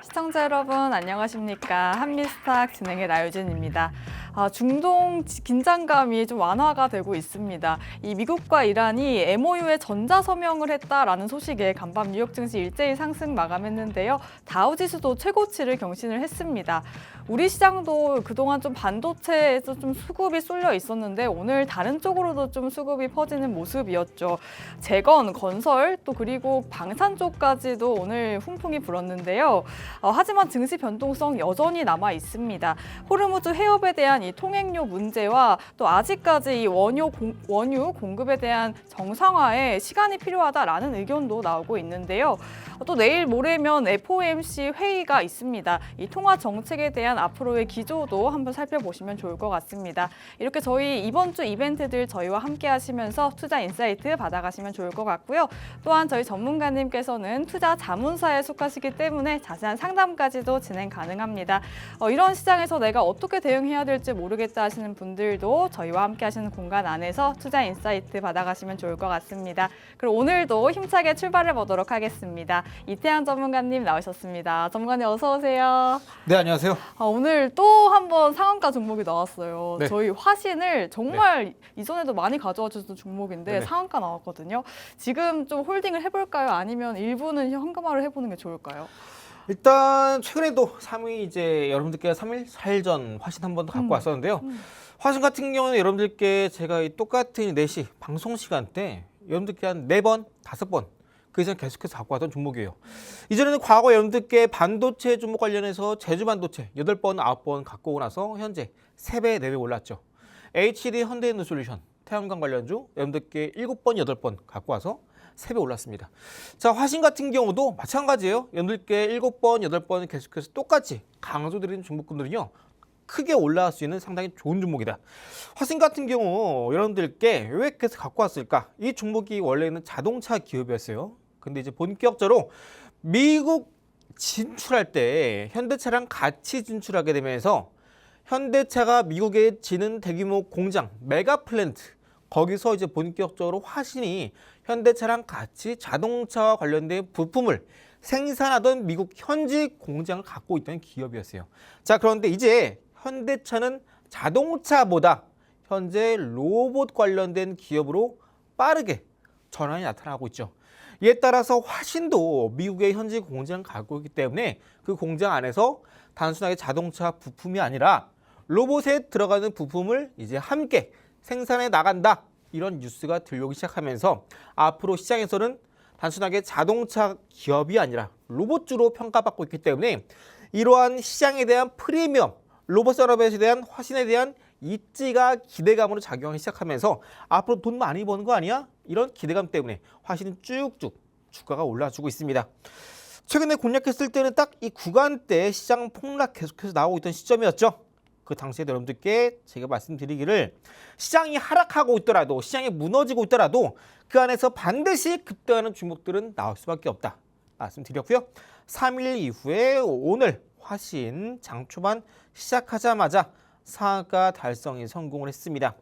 시청자 여러분 안녕하십니까. 한미스탁 진행의 나유진입니다. 중동 긴장감이 좀 완화가 되고 있습니다. 이 미국과 이란이 MOU에 전자서명을 했다라는 소식에 간밤 뉴욕 증시 일제히 상승 마감했는데요. 다우지수도 최고치를 경신을 했습니다. 우리 시장도 그동안 좀 반도체에서 좀 수급이 쏠려 있었는데 오늘 다른 쪽으로도 좀 수급이 퍼지는 모습이었죠. 재건, 건설, 또 그리고 방산 쪽까지도 오늘 훈풍이 불었는데요. 하지만 증시 변동성 여전히 남아 있습니다. 호르무즈 해협에 대한 이 통행료 문제와 또 아직까지 이 원유 공급에 대한 정상화에 시간이 필요하다라는 의견도 나오고 있는데요. 또 내일 모레면 FOMC 회의가 있습니다. 이 통화 정책에 대한 앞으로의 기조도 한번 살펴보시면 좋을 것 같습니다. 이렇게 저희 이번 주 이벤트들 저희와 함께 하시면서 투자 인사이트 받아가시면 좋을 것 같고요. 또한 저희 전문가님께서는 투자 자문사에 속하시기 때문에 자세한 상담까지도 진행 가능합니다. 이런 시장에서 내가 어떻게 대응해야 될지 모르겠다 하시는 분들도 저희와 함께 하시는 공간 안에서 투자 인사이트 받아가시면 좋을 것 같습니다. 그럼 오늘도 힘차게 출발해 보도록 하겠습니다. 이태한 전문가님 나오셨습니다. 전문가님 어서 오세요. 네, 안녕하세요. 오늘 또 한 번 상한가 종목이 나왔어요. 네. 저희 화신을 정말 이전에도 많이 가져와 주셨던 종목인데 네네. 상한가 나왔거든요. 지금 좀 홀딩을 해볼까요? 아니면 일부는 현금화를 해보는 게 좋을까요? 일단 최근에도 3위 이제 여러분들께 3일, 4일 전 화신 한 번 더 갖고 왔었는데요. 화신 같은 경우는 여러분들께 제가 이 똑같은 4시 방송 시간 때 여러분들께 한 4번, 5번 그 이상 계속해서 갖고 왔던 종목이에요. 이전에는 과거 여러분들께 반도체 종목 관련해서 제주반도체 8번, 9번 갖고 오고 나서 현재 3배, 4배 올랐죠. HD 현대인솔루션 태양광 관련주 여러분들께 7번, 8번 갖고 와서 3배 올랐습니다. 자, 화신 같은 경우도 마찬가지예요. 여러분들께 7번, 8번 계속해서 똑같이 강조드리는 종목군들은요. 크게 올라갈 수 있는 상당히 좋은 종목이다. 화신 같은 경우 여러분들께 왜 계속 갖고 왔을까? 이 종목이 원래는 자동차 기업이었어요. 근데 이제 본격적으로 미국 진출할 때 현대차랑 같이 진출하게 되면서 현대차가 미국에 지는 대규모 공장 메가플랜트 거기서 이제 본격적으로 화신이 현대차랑 같이 자동차와 관련된 부품을 생산하던 미국 현지 공장을 갖고 있던 기업이었어요. 자, 그런데 이제 현대차는 자동차보다 현재 로봇 관련된 기업으로 빠르게 전환이 나타나고 있죠. 이에 따라서 화신도 미국의 현지 공장을 갖고 있기 때문에 그 공장 안에서 단순하게 자동차 부품이 아니라 로봇에 들어가는 부품을 이제 함께 생산해 나간다. 이런 뉴스가 들려오기 시작하면서 앞으로 시장에서는 단순하게 자동차 기업이 아니라 로봇주로 평가받고 있기 때문에 이러한 시장에 대한 프리미엄, 로봇 산업에 대한 화신에 대한 입지가 기대감으로 작용하기 시작하면서 앞으로 돈 많이 버는 거 아니야? 이런 기대감 때문에 화신이 쭉쭉 주가가 올라주고 있습니다. 최근에 공략했을 때는 딱 이 구간대 시장 폭락 계속해서 나오고 있던 시점이었죠. 그 당시에 여러분들께 제가 말씀드리기를 시장이 하락하고 있더라도 시장이 무너지고 있더라도 그 안에서 반드시 급등하는 종목들은 나올 수밖에 없다 말씀드렸고요. 3일 이후에 오늘 화신 장 초반 시작하자마자 상한가 달성에 성공을 했습니다.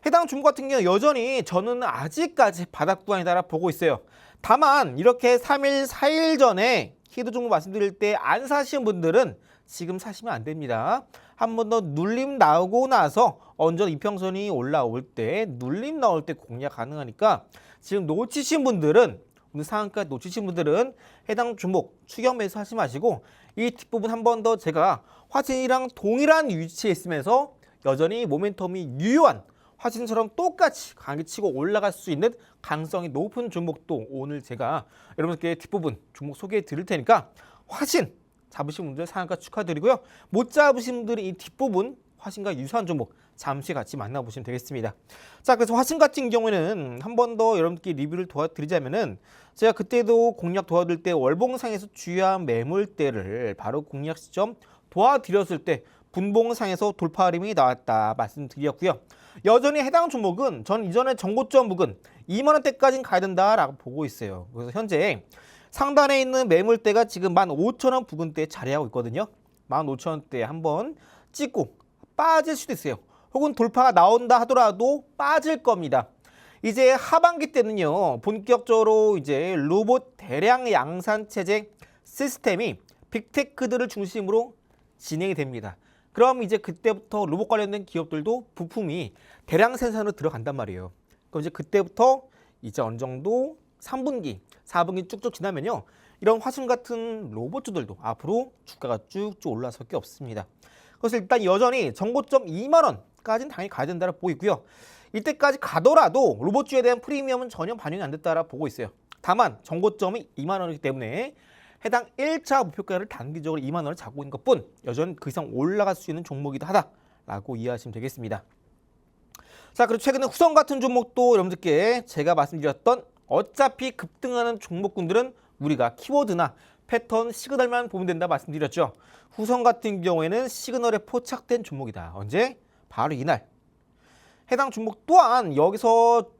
해당 종목 같은 경우는 여전히 저는 아직까지 바닥 구간이다 보고 있어요. 다만 이렇게 3일, 4일 전에 키드 종목 말씀드릴 때 안 사신 분들은 지금 사시면 안 됩니다. 한 번 더 눌림 나오고 나서 언전 이평선이 올라올 때 눌림 나올 때 공략 가능하니까 지금 놓치신 분들은 오늘 상한가 놓치신 분들은 해당 종목 추격 매수 하지 마시고 이 뒷부분 한 번 더 제가 화신이랑 동일한 위치에 있으면서 여전히 모멘텀이 유효한 화신처럼 똑같이 강하게 치고 올라갈 수 있는 가능성이 높은 종목도 오늘 제가 여러분께 뒷부분 종목 소개해 드릴 테니까 화신 잡으신 분들 상한가 축하드리고요. 못 잡으신 분들이 이 뒷부분 화신과 유사한 종목 잠시 같이 만나보시면 되겠습니다. 자, 그래서 화신 같은 경우에는 한 번 더 여러분께 리뷰를 도와드리자면은 제가 그때도 공략 도와드릴 때 월봉상에서 주요한 매물대를 바로 공략 시점 도와드렸을 때 분봉상에서 돌파 흐름이 나왔다 말씀드렸고요. 여전히 해당 종목은 전 이전에 정고점 부근 2만 원대까지는 가야 된다라고 보고 있어요. 그래서 현재 상단에 있는 매물대가 지금 15,000원 부근대에 자리하고 있거든요. 15,000원대에 한번 찍고 빠질 수도 있어요. 혹은 돌파가 나온다 하더라도 빠질 겁니다. 이제 하반기 때는요, 본격적으로 이제 로봇 대량 양산 체제 시스템이 빅테크들을 중심으로 진행이 됩니다. 그럼 이제 그때부터 로봇 관련된 기업들도 부품이 대량 생산으로 들어간단 말이에요. 그럼 이제 그때부터 이제 어느 정도 3분기, 4분기 쭉쭉 지나면요. 이런 화순 같은 로봇주들도 앞으로 주가가 쭉쭉 올라갈 수밖에 없습니다. 그래서 일단 여전히 정고점 2만 원까지는 당연히 가야 된다고 보고 있고요. 이때까지 가더라도 로봇주에 대한 프리미엄은 전혀 반영이 안 됐다라고 보고 있어요. 다만 정고점이 2만 원이기 때문에 해당 1차 목표가를 단기적으로 2만 원을 잡고 있는 것뿐 여전히 그 이상 올라갈 수 있는 종목이다 하다라고 이해하시면 되겠습니다. 자, 그리고 최근에 후성 같은 종목도 여러분들께 제가 말씀드렸던 어차피 급등하는 종목군들은 우리가 키워드나 패턴, 시그널만 보면 된다 말씀드렸죠. 후성 같은 경우에는 시그널에 포착된 종목이다. 언제? 바로 이날. 해당 종목 또한 여기서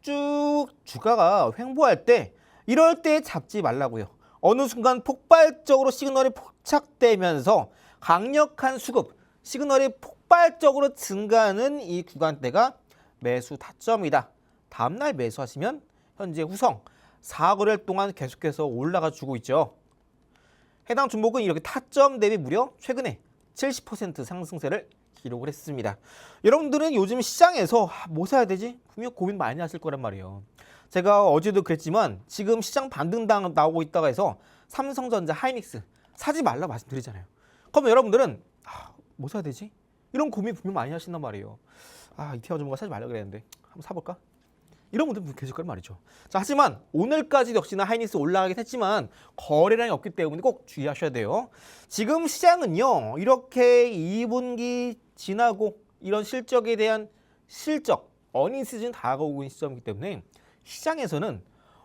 쭉 주가가 횡보할 때 이럴 때 잡지 말라고요. 어느 순간 폭발적으로 시그널이 포착되면서 강력한 수급, 시그널이 폭발적으로 증가하는 이 구간대가 매수 타점이다. 다음날 매수하시면 현재 후성 4거래일 동안 계속해서 올라가 주고 있죠. 해당 종목은 이렇게 타점 대비 무려 최근에 70% 상승세를 기록을 했습니다. 여러분들은 요즘 시장에서 뭐 사야 되지? 분명 고민 많이 하실 거란 말이에요. 제가 어제도 그랬지만 지금 시장 반등당 나오고 있다가 해서 삼성전자, 하이닉스 사지 말라 말씀드리잖아요. 그럼 여러분들은 뭐 사야 되지? 이런 고민 분명 많이 하신단 말이에요. 이태원 전문가 사지 말라 그랬는데 한번 사볼까? 이런 분들 계실 거란 말이죠. 자, 하지만 오늘까지 역시나 하이닉스 올라가긴 했지만 거래량이 없기 때문에 꼭 주의하셔야 돼요. 지금 시장은요. 이렇게 2분기 지나고 이런 실적에 대한 실적, 어닝 시즌 다가오고 있는 시점이기 때문에 시장에서는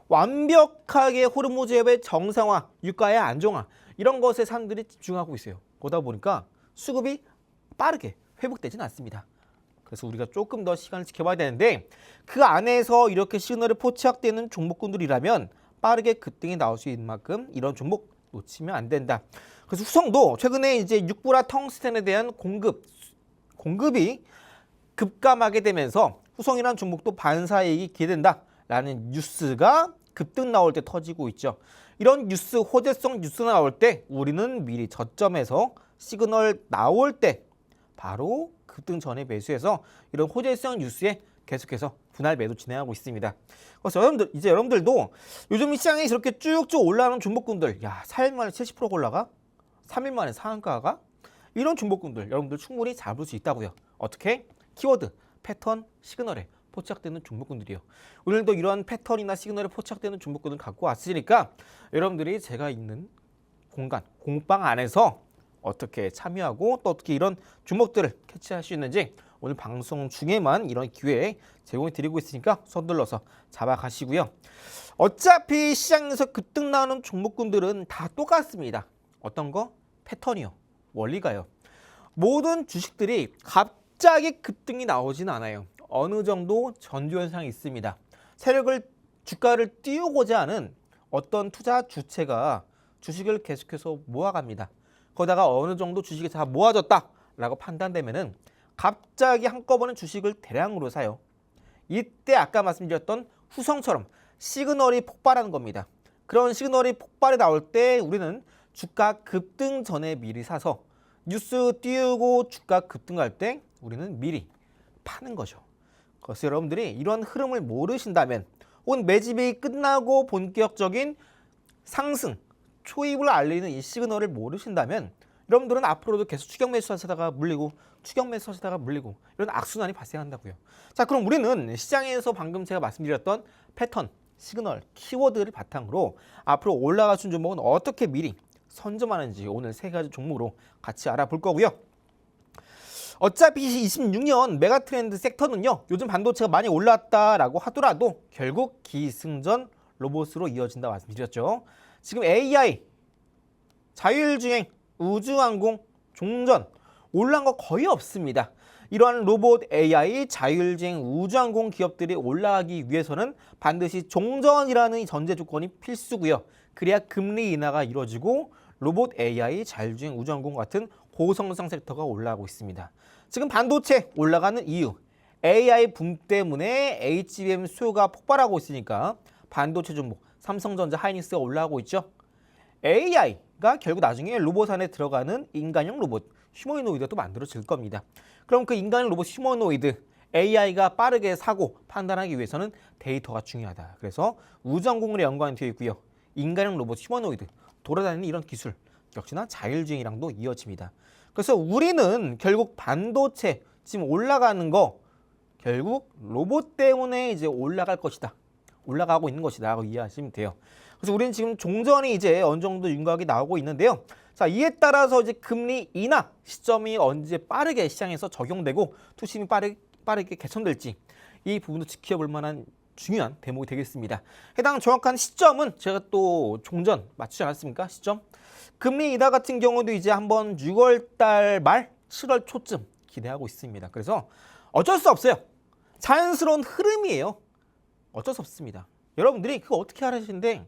완벽하게 호르무즈의 정상화, 유가의 안정화 이런 것에 사람들이 집중하고 있어요. 그러다 보니까 수급이 빠르게 회복되지는 않습니다. 그래서 우리가 조금 더 시간을 지켜봐야 되는데 그 안에서 이렇게 시그널이 포착되는 종목군들이라면 빠르게 급등이 나올 수 있는 만큼 이런 종목 놓치면 안 된다. 그래서 후성도 최근에 이제 육부라 텅스텐에 대한 공급이 급감하게 되면서 후성이라는 종목도 반사이익이 기대된다라는 뉴스가 급등 나올 때 터지고 있죠. 이런 뉴스, 호재성 뉴스가 나올 때 우리는 미리 저점에서 시그널 나올 때 바로 급등 전에 매수해서 이런 호재성 뉴스에 계속해서 분할 매도 진행하고 있습니다. 그래서 여러분들도 요즘 시장에 저렇게 쭉쭉 올라가는 종목군들, 4일 만에 70% 올라가? 3일 만에 상한가가? 이런 종목군들 여러분들 충분히 잡을 수 있다고요. 어떻게? 키워드, 패턴, 시그널에 포착되는 종목군들이요. 오늘도 이러한 패턴이나 시그널에 포착되는 종목군을 갖고 왔으니까 여러분들이 제가 있는 공간, 공방 안에서 어떻게 참여하고 또 어떻게 이런 종목들을 캐치할 수 있는지 오늘 방송 중에만 이런 기회 제공해 드리고 있으니까 서둘러서 잡아가시고요. 어차피 시장에서 급등 나오는 종목군들은 다 똑같습니다. 어떤 거? 패턴이요. 원리가요. 모든 주식들이 갑자기 급등이 나오진 않아요. 어느 정도 전조 현상이 있습니다. 주가를 띄우고자 하는 어떤 투자 주체가 주식을 계속해서 모아갑니다. 거기다가 어느 정도 주식이 다 모아졌다라고 판단되면은 갑자기 한꺼번에 주식을 대량으로 사요. 이때 아까 말씀드렸던 후성처럼 시그널이 폭발하는 겁니다. 그런 시그널이 폭발이 나올 때 우리는 주가 급등 전에 미리 사서 뉴스 띄우고 주가 급등할 때 우리는 미리 파는 거죠. 그래서 여러분들이 이런 흐름을 모르신다면 혹은 매집이 끝나고 본격적인 상승, 초입을 알리는 이 시그널을 모르신다면 여러분들은 앞으로도 계속 추격 매수 하시다가 물리고 추격 매수 하시다가 물리고 이런 악순환이 발생한다고요. 자, 그럼 우리는 시장에서 방금 제가 말씀드렸던 패턴, 시그널, 키워드를 바탕으로 앞으로 올라갈 수 있는 종목은 어떻게 미리 선점하는지 오늘 세 가지 종목으로 같이 알아볼 거고요. 어차피 26년 메가트렌드 섹터는요. 요즘 반도체가 많이 올랐다라고 하더라도 결국 기승전 로봇으로 이어진다 말씀드렸죠. 지금 AI, 자율주행, 우주항공, 종전 올라간 거 거의 없습니다. 이러한 로봇, AI, 자율주행, 우주항공 기업들이 올라가기 위해서는 반드시 종전이라는 이 전제 조건이 필수고요. 그래야 금리 인하가 이루어지고 로봇, AI, 자율주행, 우주항공 같은 고성장 섹터가 올라가고 있습니다. 지금 반도체 올라가는 이유, AI 붐 때문에 HBM 수요가 폭발하고 있으니까 반도체 종목, 삼성전자, 하이닉스가 올라가고 있죠. AI, AI가 결국 나중에 로봇 안에 들어가는 인간형 로봇, 휴머노이드가 또 만들어질 겁니다. 그럼 그 인간형 로봇 휴머노이드, AI가 빠르게 사고 판단하기 위해서는 데이터가 중요하다. 그래서 우주항공으로 연관되어 있고요. 인간형 로봇 휴머노이드, 돌아다니는 이런 기술, 역시나 자율주행이랑도 이어집니다. 그래서 우리는 결국 반도체 지금 올라가는 거 결국 로봇 때문에 이제 올라갈 것이다. 올라가고 있는 것이다 라고 이해하시면 돼요. 그래서 우리는 지금 종전이 이제 어느 정도 윤곽이 나오고 있는데요. 자, 이에 따라서 이제 금리 인하 시점이 언제 빠르게 시장에서 적용되고 투심이 빠르게 개선될지 이 부분도 지켜볼 만한 중요한 대목이 되겠습니다. 해당 정확한 시점은 제가 또 종전 맞추지 않았습니까? 시점. 금리 인하 같은 경우도 이제 한번 6월 달 말 7월 초쯤 기대하고 있습니다. 그래서 어쩔 수 없어요. 자연스러운 흐름이에요. 어쩔 수 없습니다. 여러분들이 그거 어떻게 하시는데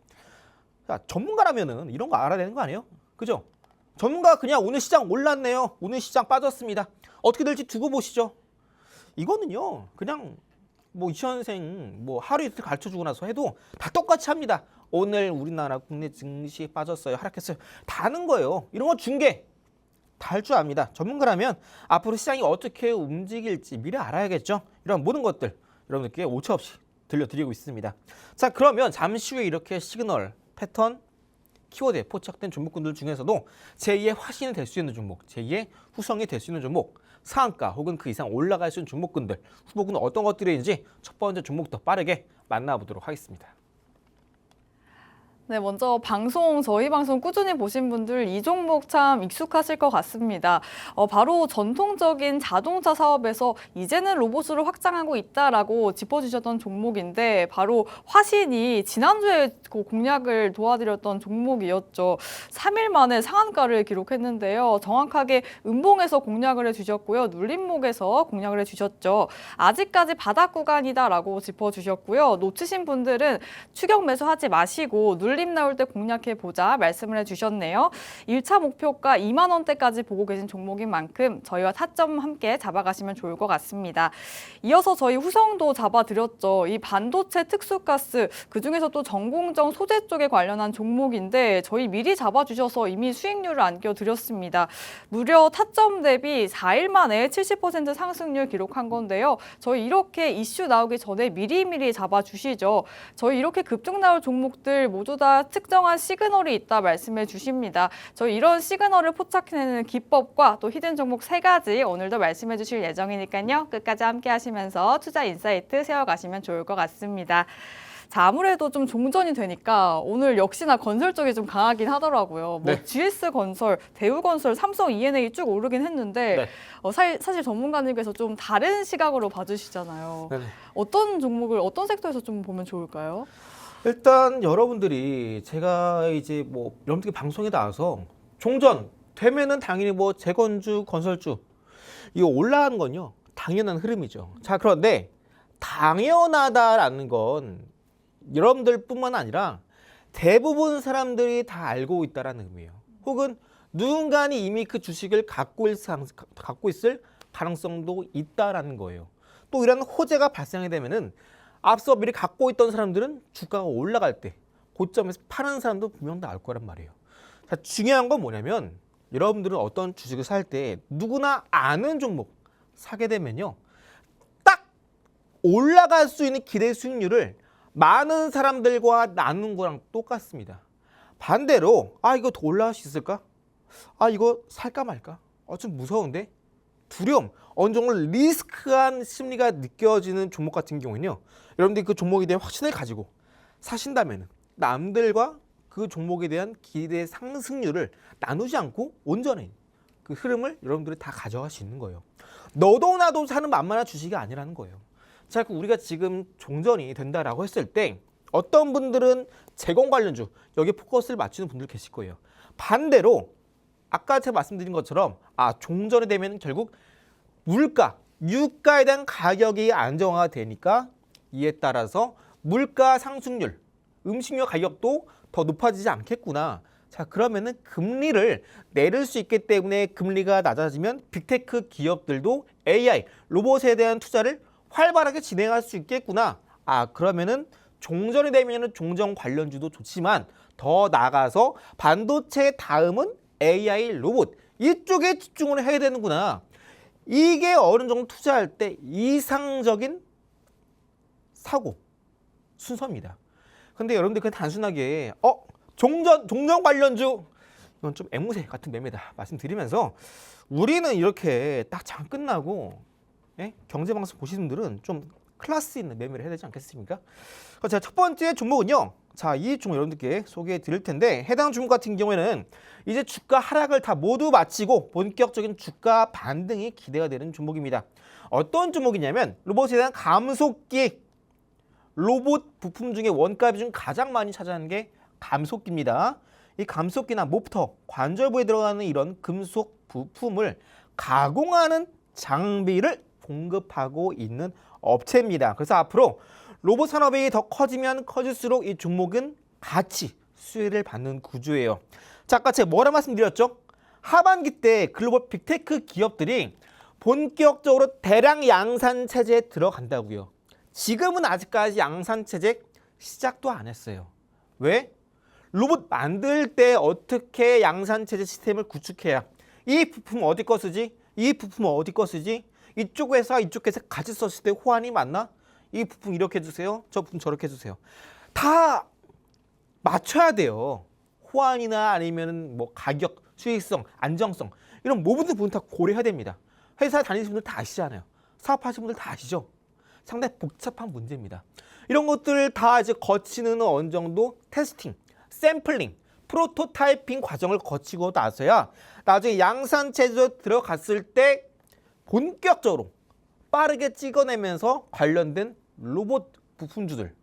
전문가라면은 이런 거 알아야 되는 거 아니에요? 그죠? 전문가 그냥 오늘 시장 올랐네요. 오늘 시장 빠졌습니다. 어떻게 될지 두고 보시죠. 이거는요. 그냥 뭐 유치원생 뭐 하루 이틀 가르쳐주고 나서 해도 다 똑같이 합니다. 오늘 우리나라 국내 증시 빠졌어요. 하락했어요. 다 하는 거예요. 이런 거 중계 다 할 줄 압니다. 전문가라면 앞으로 시장이 어떻게 움직일지 미리 알아야겠죠. 이런 모든 것들 여러분들께 오차없이 들려드리고 있습니다. 자, 그러면 잠시 후에 이렇게 시그널, 패턴, 키워드에 포착된 종목군들 중에서도 제2의 화신이 될 수 있는 종목, 제2의 후성이 될 수 있는 종목, 상한가 혹은 그 이상 올라갈 수 있는 종목군들, 후보군은 어떤 것들인지 첫 번째 종목부터 빠르게 만나보도록 하겠습니다. 네, 먼저 저희 방송 꾸준히 보신 분들 이 종목 참 익숙하실 것 같습니다. 바로 전통적인 자동차 사업에서 이제는 로봇으로 확장하고 있다라고 짚어주셨던 종목인데 바로 화신이 지난주에 그 공략을 도와드렸던 종목이었죠. 3일 만에 상한가를 기록했는데요. 정확하게 음봉에서 공략을 해주셨고요. 눌림목에서 공략을 해주셨죠. 아직까지 바닥 구간이다라고 짚어주셨고요. 놓치신 분들은 추격 매수하지 마시고 눌림 나올 때 공략해보자 말씀을 해주셨네요. 1차 목표가 2만 원대까지 보고 계신 종목인 만큼 저희와 타점 함께 잡아가시면 좋을 것 같습니다. 이어서 저희 후성도 잡아드렸죠. 이 반도체 특수가스 그중에서 또 전공정 소재 쪽에 관련한 종목인데 저희 미리 잡아주셔서 이미 수익률을 안겨드렸습니다. 무려 타점 대비 4일 만에 70% 상승률 기록한 건데요. 저희 이렇게 이슈 나오기 전에 미리미리 잡아주시죠. 저희 이렇게 급등 나올 종목들 모두 다 특정한 시그널이 있다 말씀해 주십니다. 저희 이런 시그널을 포착해내는 기법과 또 히든 종목 3가지 오늘도 말씀해 주실 예정이니까요. 끝까지 함께 하시면서 투자 인사이트 세워가시면 좋을 것 같습니다. 자, 아무래도 좀 종전이 되니까 오늘 역시나 건설 쪽이 좀 강하긴 하더라고요. 네. GS건설, 대우건설, 삼성 E&A 쭉 오르긴 했는데 네. 사실 전문가님께서 좀 다른 시각으로 봐주시잖아요. 네네. 어떤 종목을 어떤 섹터에서 좀 보면 좋을까요? 일단 여러분들이 제가 이제 뭐 여러분들 방송에 나와서 종전 되면은 당연히 뭐 재건주, 건설주 이거 올라가는 건요 당연한 흐름이죠. 자, 그런데 당연하다라는 건 여러분들뿐만 아니라 대부분 사람들이 다 알고 있다라는 의미예요. 혹은 누군가는 이미 그 주식을 갖고 있을 가능성도 있다라는 거예요. 또 이런 호재가 발생이 되면은 앞서 미리 갖고 있던 사람들은 주가가 올라갈 때 고점에서 파는 사람도 분명 나올 거란 말이에요. 자, 중요한 건 뭐냐면 여러분들은 어떤 주식을 살 때 누구나 아는 종목 사게 되면요. 딱 올라갈 수 있는 기대 수익률을 많은 사람들과 나눈 거랑 똑같습니다. 반대로 이거 더 올라갈 수 있을까? 이거 살까 말까? 좀 무서운데? 두려움, 어느 정도 리스크한 심리가 느껴지는 종목 같은 경우는요. 여러분들이 그 종목에 대한 확신을 가지고 사신다면 남들과 그 종목에 대한 기대 상승률을 나누지 않고 온전히 그 흐름을 여러분들이 다 가져갈 수 있는 거예요. 너도 나도 사는 만만한 주식이 아니라는 거예요. 자, 우리가 지금 종전이 된다라고 했을 때 어떤 분들은 재건 관련주 여기에 포커스를 맞추는 분들 계실 거예요. 반대로 아까 제가 말씀드린 것처럼 종전이 되면 결국 물가, 유가에 대한 가격이 안정화가 되니까 이에 따라서 물가 상승률, 음식료 가격도 더 높아지지 않겠구나. 자, 그러면은 금리를 내릴 수 있기 때문에 금리가 낮아지면 빅테크 기업들도 AI, 로봇에 대한 투자를 활발하게 진행할 수 있겠구나. 그러면은 종전이 되면은 종전 관련주도 좋지만 더 나아가서 반도체 다음은 AI 로봇 이쪽에 집중을 해야 되는구나. 이게 어느 정도 투자할 때 이상적인 사고 순서입니다. 근데 여러분들 그냥 단순하게 종전 관련주 이건 좀 앵무새 같은 매매다 말씀드리면서 우리는 이렇게 딱 장 끝나고 경제방송 보시는 분들은 좀 클래스 있는 매매를 해야 되지 않겠습니까? 자, 첫 번째 종목은요. 자, 이 종목 여러분들께 소개해 드릴 텐데 해당 종목 같은 경우에는 이제 주가 하락을 다 모두 마치고 본격적인 주가 반등이 기대가 되는 종목입니다. 어떤 종목이냐면 로봇에 대한 감속기 로봇 부품 중에 원가 중 가장 많이 차지하는 게 감속기입니다. 이 감속기나 모터, 관절부에 들어가는 이런 금속 부품을 가공하는 장비를 공급하고 있는 업체입니다. 그래서 앞으로 로봇 산업이 더 커지면 커질수록 이 종목은 같이 수혜를 받는 구조예요. 자, 아까 제가 뭐라 말씀드렸죠? 하반기 때 글로벌 빅테크 기업들이 본격적으로 대량 양산 체제에 들어간다고요. 지금은 아직까지 양산 체제 시작도 안 했어요. 왜? 로봇 만들 때 어떻게 양산 체제 시스템을 구축해야 이 부품 어디 거 쓰지? 이 부품은 어디 거 쓰지? 이쪽 회사 이쪽 회사 같이 썼을 때 호환이 맞나? 이 부품 이렇게 해주세요. 저 부품 저렇게 해주세요. 다 맞춰야 돼요. 호환이나 아니면 뭐 가격, 수익성, 안정성 이런 모든 부분 다 고려해야 됩니다. 회사 다니시는 분들 다 아시잖아요. 사업하시는 분들 다 아시죠? 상당히 복잡한 문제입니다. 이런 것들 다 이제 거치는 어느 정도 테스팅, 샘플링, 프로토타이핑 과정을 거치고 나서야 나중에 양산 체제로 들어갔을 때 본격적으로 빠르게 찍어내면서 관련된 로봇 부품주들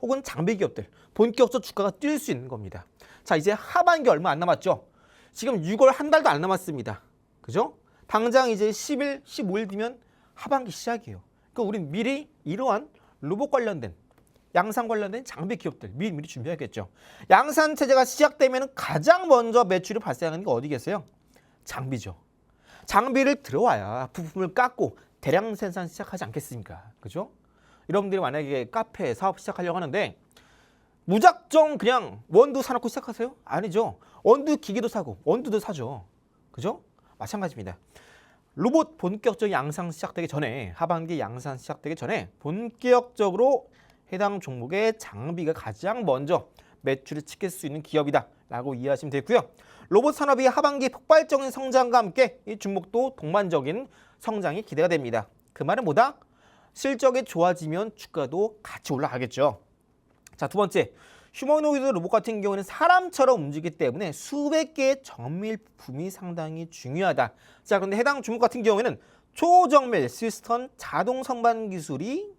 혹은 장비 기업들 본격적으로 주가가 뛸 수 있는 겁니다. 자, 이제 하반기 얼마 안 남았죠? 지금 6월 한 달도 안 남았습니다. 그죠? 당장 이제 10일, 15일 뒤면 하반기 시작이에요. 그러니까 우린 미리 이러한 로봇 관련된 양산 관련된 장비 기업들 미리 준비해야겠죠. 양산 체제가 시작되면 가장 먼저 매출이 발생하는 게 어디겠어요? 장비죠. 장비를 들어와야 부품을 깎고 대량 생산 시작하지 않겠습니까? 그죠? 여러분들이 만약에 카페 사업 시작하려고 하는데 무작정 그냥 원두 사놓고 시작하세요? 아니죠. 원두 기계도 사고 원두도 사죠. 그죠? 마찬가지입니다. 로봇 본격적인 양산 시작되기 전에 하반기 양산 시작되기 전에 본격적으로 해당 종목의 장비가 가장 먼저 매출을 지킬 수 있는 기업이다 라고 이해하시면 되고요. 로봇 산업이 하반기 폭발적인 성장과 함께 이 종목도 동반적인 성장이 기대가 됩니다. 그 말은 뭐다? 실적이 좋아지면 주가도 같이 올라가겠죠. 자, 두 번째, 휴머노이드 로봇 같은 경우는 사람처럼 움직이기 때문에 수백 개의 정밀 부품이 상당히 중요하다. 자, 그런데 해당 종목 같은 경우에는 초정밀 시스템 자동 선반 기술이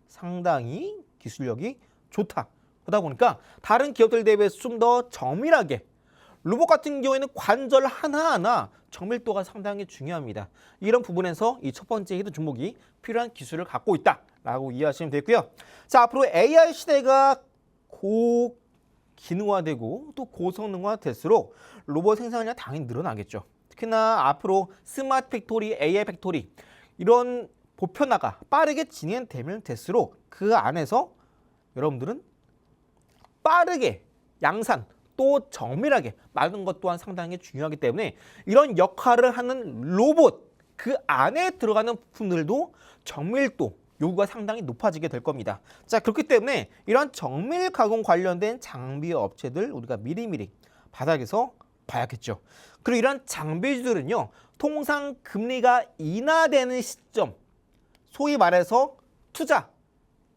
상당히 기술력이 좋다. 그러다 보니까 다른 기업들 대비해서 좀 더 정밀하게 로봇 같은 경우에는 관절 하나하나 정밀도가 상당히 중요합니다. 이런 부분에서 이 첫 번째 히든 종목이 필요한 기술을 갖고 있다라고 이해하시면 되고요. 자, 앞으로 AI 시대가 고기능화되고 또 고성능화 될수록 로봇 생산량이 당연히 늘어나겠죠. 특히나 앞으로 스마트 팩토리, AI 팩토리 이런 보편화가 빠르게 진행되면 될수록 그 안에서 여러분들은 빠르게 양산 또 정밀하게 만드는 것 또한 상당히 중요하기 때문에 이런 역할을 하는 로봇 그 안에 들어가는 부품들도 정밀도 요구가 상당히 높아지게 될 겁니다. 자, 그렇기 때문에 이런 정밀 가공 관련된 장비 업체들 우리가 미리미리 바닥에서 봐야겠죠. 그리고 이런 장비주들은요, 통상 금리가 인하되는 시점, 소위 말해서 투자,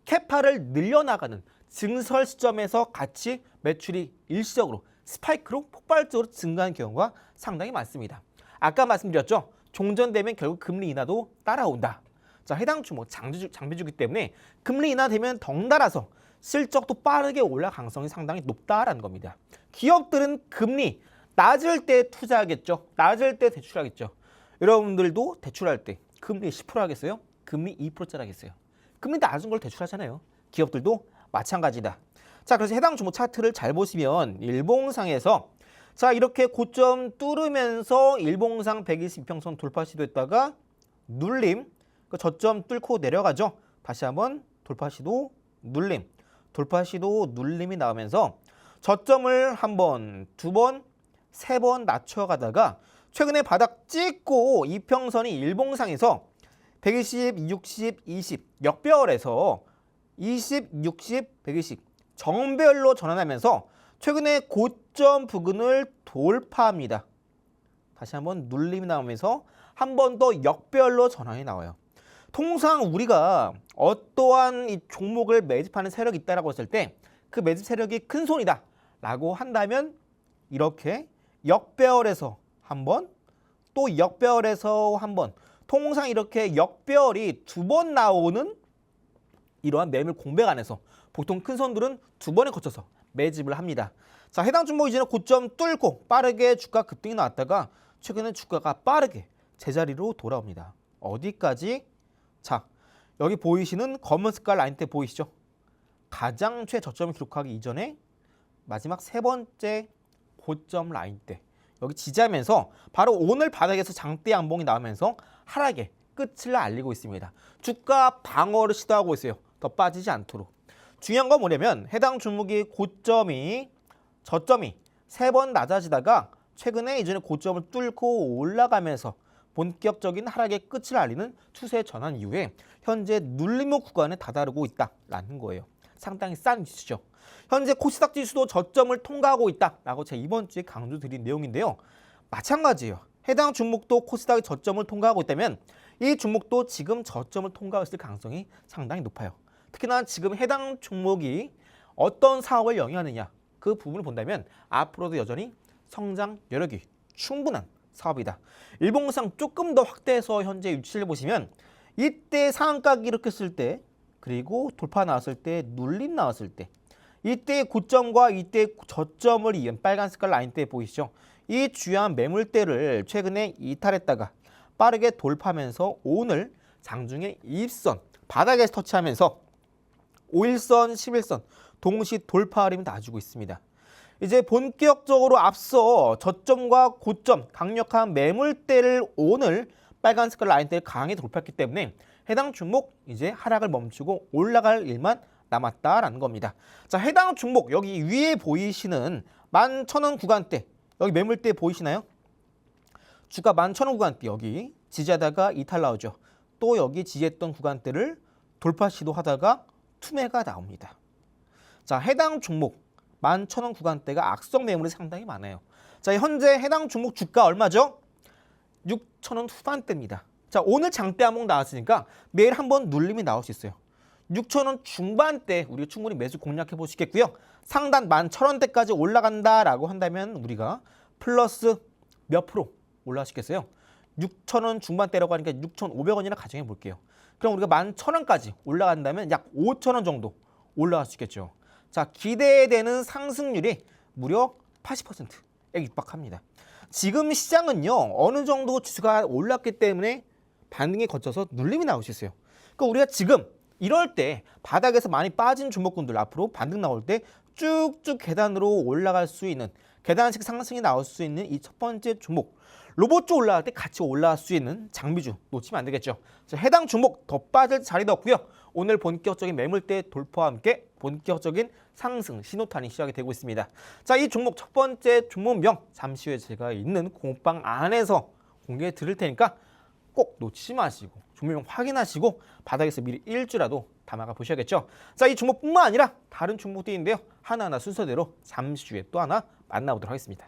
캐파를 늘려나가는 증설 시점에서 같이 매출이 일시적으로 스파이크로 폭발적으로 증가하는 경우가 상당히 많습니다. 아까 말씀드렸죠. 종전되면 결국 금리 인하도 따라온다. 자, 해당 주목 장비주기 때문에 금리 인하되면 덩달아서 실적도 빠르게 올라갈 가능성이 상당히 높다라는 겁니다. 기업들은 금리 낮을 때 투자하겠죠. 낮을 때 대출하겠죠. 여러분들도 대출할 때 금리 10% 하겠어요? 금리 2%짜리 하겠어요? 금리 낮은 걸 대출하잖아요. 기업들도 마찬가지다. 자, 그래서 해당 종목 차트를 잘 보시면 일봉상에서 자, 이렇게 고점 뚫으면서 일봉상 120평선 돌파 시도했다가 눌림, 그 저점 뚫고 내려가죠. 다시 한번 돌파 시도, 눌림, 돌파 시도, 눌림이 나오면서 저점을 한 번, 두 번, 세 번 낮춰가다가 최근에 바닥 찍고 이평선이 일봉상에서 120, 60, 20 역배열에서 20, 60, 120 정배열로 전환하면서 최근에 고점 부근을 돌파합니다. 다시 한번 눌림이 나오면서 한 번 더 역배열로 전환이 나와요. 통상 우리가 어떠한 이 종목을 매집하는 세력이 있다라고 했을 때 그 매집 세력이 큰 손이다 라고 한다면 이렇게 역배열에서 한 번, 또 역배열에서 한 번, 통상 이렇게 역배열이 두 번 나오는 이러한 매물 공백 안에서 보통 큰 손들은 두 번에 거쳐서 매집을 합니다. 자, 해당 종목 이제는 고점 뚫고 빠르게 주가 급등이 나왔다가 최근에 주가가 빠르게 제자리로 돌아옵니다. 어디까지? 자, 여기 보이시는 검은 색깔 라인대 보이시죠? 가장 최저점을 기록하기 이전에 마지막 세 번째 고점 라인대 여기 지지하면서 바로 오늘 바닥에서 장대 양봉이 나오면서 하락의 끝을 알리고 있습니다. 주가 방어를 시도하고 있어요. 더 빠지지 않도록. 중요한 건 뭐냐면 해당 종목이 고점이 저점이 세 번 낮아지다가 최근에 이전에 고점을 뚫고 올라가면서 본격적인 하락의 끝을 알리는 추세 전환 이후에 현재 눌림목 구간에 다다르고 있다라는 거예요. 상당히 싼 위치죠. 현재 코스닥 지수도 저점을 통과하고 있다라고 제가 이번 주에 강조드린 내용인데요. 마찬가지예요. 해당 종목도 코스닥의 저점을 통과하고 있다면 이 종목도 지금 저점을 통과했을 가능성이 상당히 높아요. 특히나 지금 해당 종목이 어떤 사업을 영위하느냐 그 부분을 본다면 앞으로도 여전히 성장 여력이 충분한 사업이다. 일봉상 조금 더 확대해서 현재 위치를 보시면 이때 상한가 기록했을 때 그리고 돌파 나왔을 때 눌림 나왔을 때 이때 고점과 이때 저점을 이은 빨간 색깔 라인대 보이시죠? 이 주요한 매물대를 최근에 이탈했다가 빠르게 돌파하면서 오늘 장중에 이입선 바닥에서 터치하면서 5일선, 11선 동시 돌파 흐름이 나와주고 있습니다. 이제 본격적으로 앞서 저점과 고점 강력한 매물대를 오늘 빨간 색깔 라인대를 강하게 돌파했기 때문에 해당 종목 이제 하락을 멈추고 올라갈 일만 남았다라는 겁니다. 자, 해당 종목 여기 위에 보이시는 11,000원 구간대 여기 매물대 보이시나요? 주가 11,000원 구간대 여기 지지하다가 이탈 나오죠. 또 여기 지지했던 구간대를 돌파 시도하다가 투매가 나옵니다. 자, 해당 종목 11,000원 구간대가 악성 매물이 상당히 많아요. 자, 현재 해당 종목 주가 얼마죠? 6,000원 후반대입니다. 자, 오늘 장대 한번 나왔으니까 매일 한번 눌림이 나올 수 있어요. 6,000원 중반대 우리가 충분히 매수 공략해 보시겠고요. 상단 11,000원대까지 올라간다라고 한다면 우리가 플러스 몇 프로 올라가시겠어요? 6,000원 중반대라고 하니까 6,500원이나 가정해 볼게요. 그럼 우리가 11,000원까지 올라간다면 약 5,000원 정도 올라갈 수 있겠죠. 자, 기대되는 상승률이 무려 80%에 육박합니다. 지금 시장은요 어느 정도 지수가 올랐기 때문에 반등이 거쳐서 눌림이 나올 수 있어요. 그러니까 우리가 지금 이럴 때 바닥에서 많이 빠진 종목군들 앞으로 반등 나올 때 쭉쭉 계단으로 올라갈 수 있는 계단식 상승이 나올 수 있는 이 첫 번째 종목 로봇 쪽 올라갈 때 같이 올라갈 수 있는 장비주 놓치면 안 되겠죠. 자, 해당 종목 더 빠질 자리도 없고요. 오늘 본격적인 매물대 돌파와 함께 본격적인 상승 신호탄이 시작이 되고 있습니다. 자, 이 종목 첫 번째 종목명 잠시 후에 제가 있는 공방 안에서 공개해 드릴 테니까 꼭 놓치지 마시고 종목명 확인하시고 바닥에서 미리 일주라도 담아가 보셔야겠죠. 자, 이 종목뿐만 아니라 다른 종목도 있는데요. 하나하나 순서대로 잠시 후에 또 하나 만나보도록 하겠습니다.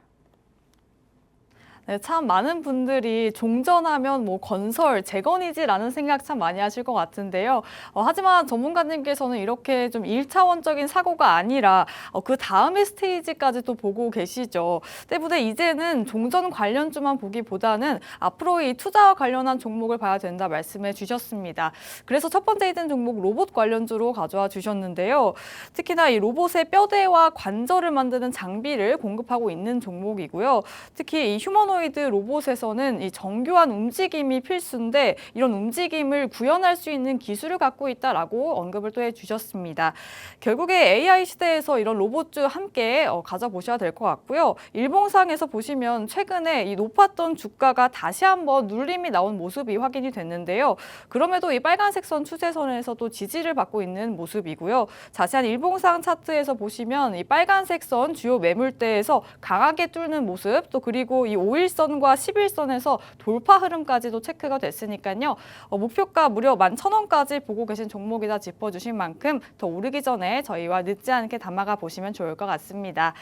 네, 참 많은 분들이 종전하면 뭐 건설, 재건이지라는 생각 참 많이 하실 것 같은데요. 하지만 전문가님께서는 이렇게 좀 1차원적인 사고가 아니라 그 다음의 스테이지까지 또 보고 계시죠. 때문에 이제는 종전 관련주만 보기보다는 앞으로의 이 투자와 관련한 종목을 봐야 된다 말씀해 주셨습니다. 그래서 첫 번째 있는 종목 로봇 관련주로 가져와 주셨는데요. 특히나 이 로봇의 뼈대와 관절을 만드는 장비를 공급하고 있는 종목이고요. 특히 이 휴머노 휴머노이드 로봇에서는 이 정교한 움직임이 필수인데 이런 움직임을 구현할 수 있는 기술을 갖고 있다라고 언급을 또 해주셨습니다. 결국에 AI 시대에서 이런 로봇도 함께 가져보셔야 될 것 같고요. 일봉상에서 보시면 최근에 이 높았던 주가가 다시 한번 눌림이 나온 모습이 확인이 됐는데요. 그럼에도 이 빨간색 선 추세선에서도 지지를 받고 있는 모습이고요. 자세한 일봉상 차트에서 보시면 이 빨간색 선 주요 매물대에서 강하게 뚫는 모습, 또 그리고 이 5일선과 11선에서 돌파 흐름까지도 체크가 됐으니까요. 목표가 무려 11,000원까지 보고 계신 종목이다 짚어주신 만큼 더 오르기 전에 저희와 늦지 않게 담아가 보시면 좋을 것 같습니다.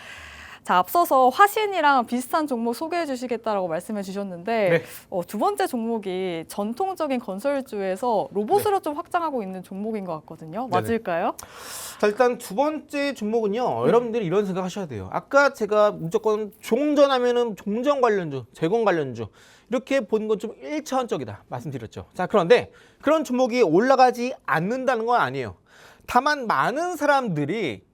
자, 앞서서 화신이랑 비슷한 종목 소개해 주시겠다라고 말씀해 주셨는데 네. 두 번째 종목이 전통적인 건설주에서 로봇으로 좀 확장하고 있는 종목인 것 같거든요. 맞을까요? 자, 일단 두 번째 종목은요. 여러분들이 이런 생각 하셔야 돼요. 아까 제가 무조건 종전하면은 종전 관련주, 재건 관련주 이렇게 본 건 좀 1차원적이다 말씀드렸죠. 자, 그런데 그런 종목이 올라가지 않는다는 건 아니에요. 다만 많은 사람들이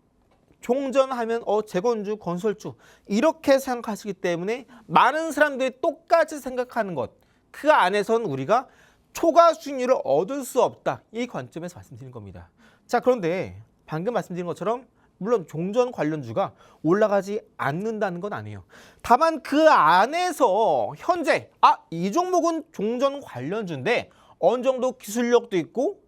종전하면 재건주, 건설주 이렇게 생각하시기 때문에 많은 사람들이 똑같이 생각하는 것, 그 안에선 우리가 초과 수익률을 얻을 수 없다. 이 관점에서 말씀드린 겁니다. 자, 그런데 방금 말씀드린 것처럼 물론 종전 관련주가 올라가지 않는다는 건 아니에요. 다만 그 안에서 현재 이 종목은 종전 관련주인데 어느 정도 기술력도 있고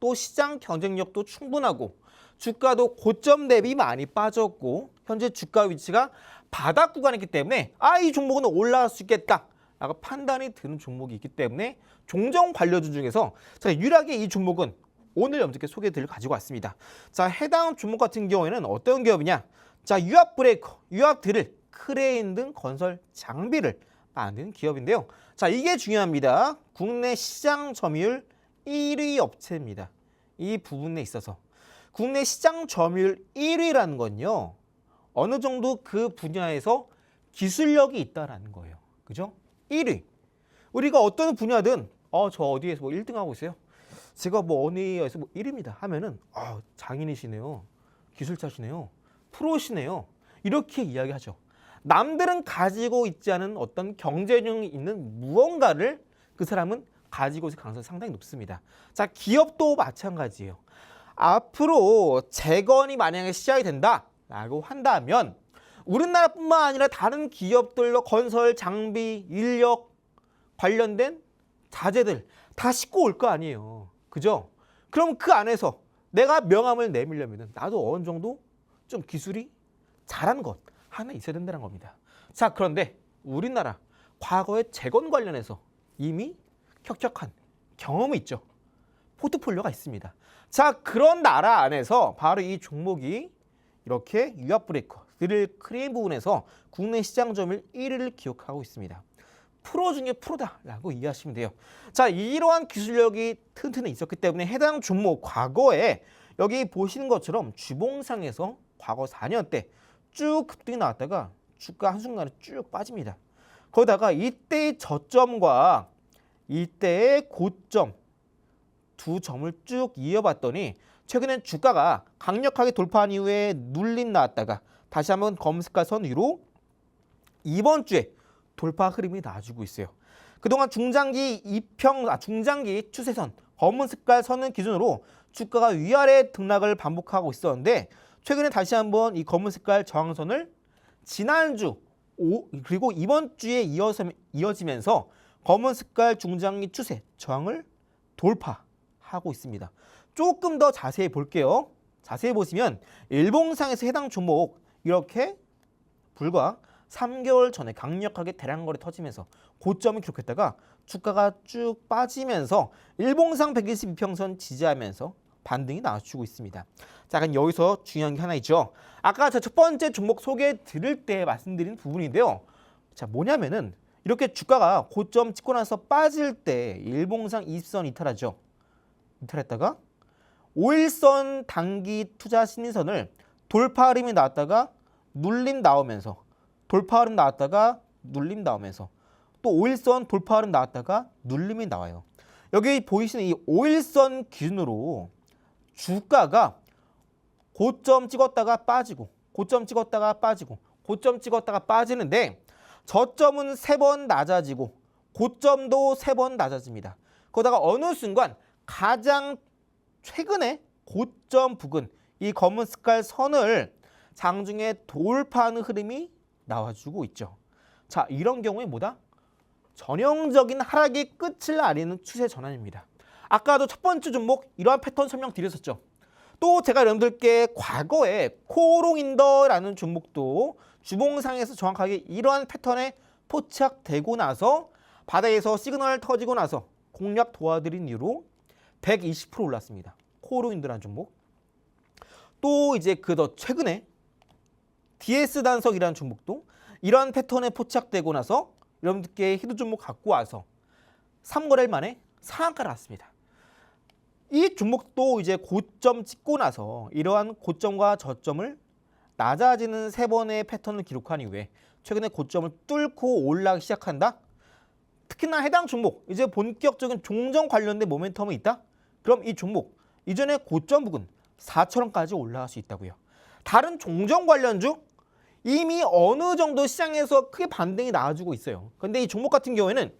또 시장 경쟁력도 충분하고 주가도 고점 대비 많이 빠졌고 현재 주가 위치가 바닥 구간이기 때문에 이 종목은 올라갈 수 있겠다 라고 판단이 드는 종목이 있기 때문에 종전 관련주 중에서 제가 유일하게 이 종목은 오늘 여러분들께 소개드릴 가지고 왔습니다. 자, 해당 종목 같은 경우에는 어떤 기업이냐? 자, 유압 브레이커, 유압 드릴, 크레인 등 건설 장비를 만드는 기업인데요. 자, 이게 중요합니다. 국내 시장 점유율 1위 업체입니다. 이 부분에 있어서 국내 시장 점유율 1위라는 건요. 어느 정도 그 분야에서 기술력이 있다라는 거예요. 그죠? 1위. 우리가 어떤 분야든 저 어디에서 뭐 1등 하고 있어요. 제가 뭐 어디에서 뭐 1위입니다 하면은 장인이시네요. 기술자시네요. 프로시네요. 이렇게 이야기하죠. 남들은 가지고 있지 않은 어떤 경쟁력이 있는 무언가를 그 사람은 가지고 있을 가능성이 상당히 높습니다. 자, 기업도 마찬가지예요. 앞으로 재건이 만약에 시작이 된다라고 한다면 우리나라뿐만 아니라 다른 기업들로 건설, 장비, 인력 관련된 자재들 다 싣고 올 거 아니에요. 그죠? 그럼 그 안에서 내가 명함을 내밀려면 나도 어느 정도 좀 기술이 잘한 것 하나 있어야 된다는 겁니다. 자, 그런데 우리나라 과거에 재건 관련해서 이미 혁혁한 경험이 있죠. 포트폴리오가 있습니다. 자, 그런 나라 안에서 바로 이 종목이 이렇게 유압 브레이커, 드릴 크레인 부분에서 국내 시장 점유율 1위를 기록하고 있습니다. 프로 중에 프로다라고 이해하시면 돼요. 자, 이러한 기술력이 튼튼히 있었기 때문에 해당 종목 과거에 여기 보시는 것처럼 주봉상에서 과거 4년 때 쭉 급등이 나왔다가 주가 한순간에 쭉 빠집니다. 거기다가 이때의 저점과 이때의 고점 두 점을 쭉 이어봤더니 최근엔 주가가 강력하게 돌파한 이후에 눌림 나왔다가 다시 한번 검은색깔 선 위로 이번 주에 돌파 흐름이 나와주고 있어요. 그동안 중장기 중장기 추세선 검은색깔 선을 기준으로 주가가 위아래 등락을 반복하고 있었는데 최근에 다시 한번 이 검은색깔 저항선을 지난주 그리고 이번 주에 이어지면서 검은색깔 중장기 추세 저항을 돌파하고 있습니다. 조금 더 자세히 볼게요. 자세히 보시면 일봉상에서 해당 종목 이렇게 불과 3개월 전에 강력하게 대량거래 터지면서 고점을 기록했다가 주가가 쭉 빠지면서 일봉상 122평선 지지하면서 반등이 나와주고 있습니다. 자, 그럼 여기서 중요한 게 하나 있죠. 아까 첫 번째 종목 소개 드릴 때 말씀드린 부분인데요. 자, 뭐냐면은 이렇게 주가가 고점 찍고 나서 빠질 때 일봉상 20선 이탈하죠. 이탈했다가 5일선 단기 투자 신인선을 돌파 흐름이 나왔다가 눌림 나오면서 돌파 흐름 나왔다가 눌림 나오면서 또 5일선 돌파 흐름 나왔다가 눌림이 나와요. 여기 보이시는 이 5일선 기준으로 주가가 고점 찍었다가 빠지고 고점 찍었다가 빠지고 고점 찍었다가 빠지는데 저점은 3번 낮아지고 고점도 3번 낮아집니다. 거기다가 어느 순간 가장 최근에 고점 부근 이 검은 색깔 선을 장중에 돌파하는 흐름이 나와주고 있죠. 자, 이런 경우에 뭐다? 전형적인 하락의 끝을 알리는 추세 전환입니다. 아까도 첫 번째 종목 이러한 패턴 설명드렸었죠. 또 제가 여러분들께 과거에 코오롱인더라는 종목도 주봉상에서 정확하게 이러한 패턴에 포착되고 나서 바닥에서 시그널 터지고 나서 공략 도와드린 이후로 120% 올랐습니다. 코오롱인더라는 종목. 또 이제 그 더 최근에 DS 단석이라는 종목도 이러한 패턴에 포착되고 나서 여러분들께 히든 종목 갖고 와서 3거래일 만에 상한가를 왔습니다. 이 종목도 이제 고점 찍고 나서 이러한 고점과 저점을 낮아지는 3번의 패턴을 기록한 이후에 최근에 고점을 뚫고 올라가기 시작한다. 특히나 해당 종목 이제 본격적인 종전 관련된 모멘텀이 있다. 그럼 이 종목 이전에 고점 부근 4,000원까지 올라갈 수 있다고요. 다른 종전 관련주 이미 어느 정도 시장에서 크게 반등이 나와주고 있어요. 그런데 이 종목 같은 경우에는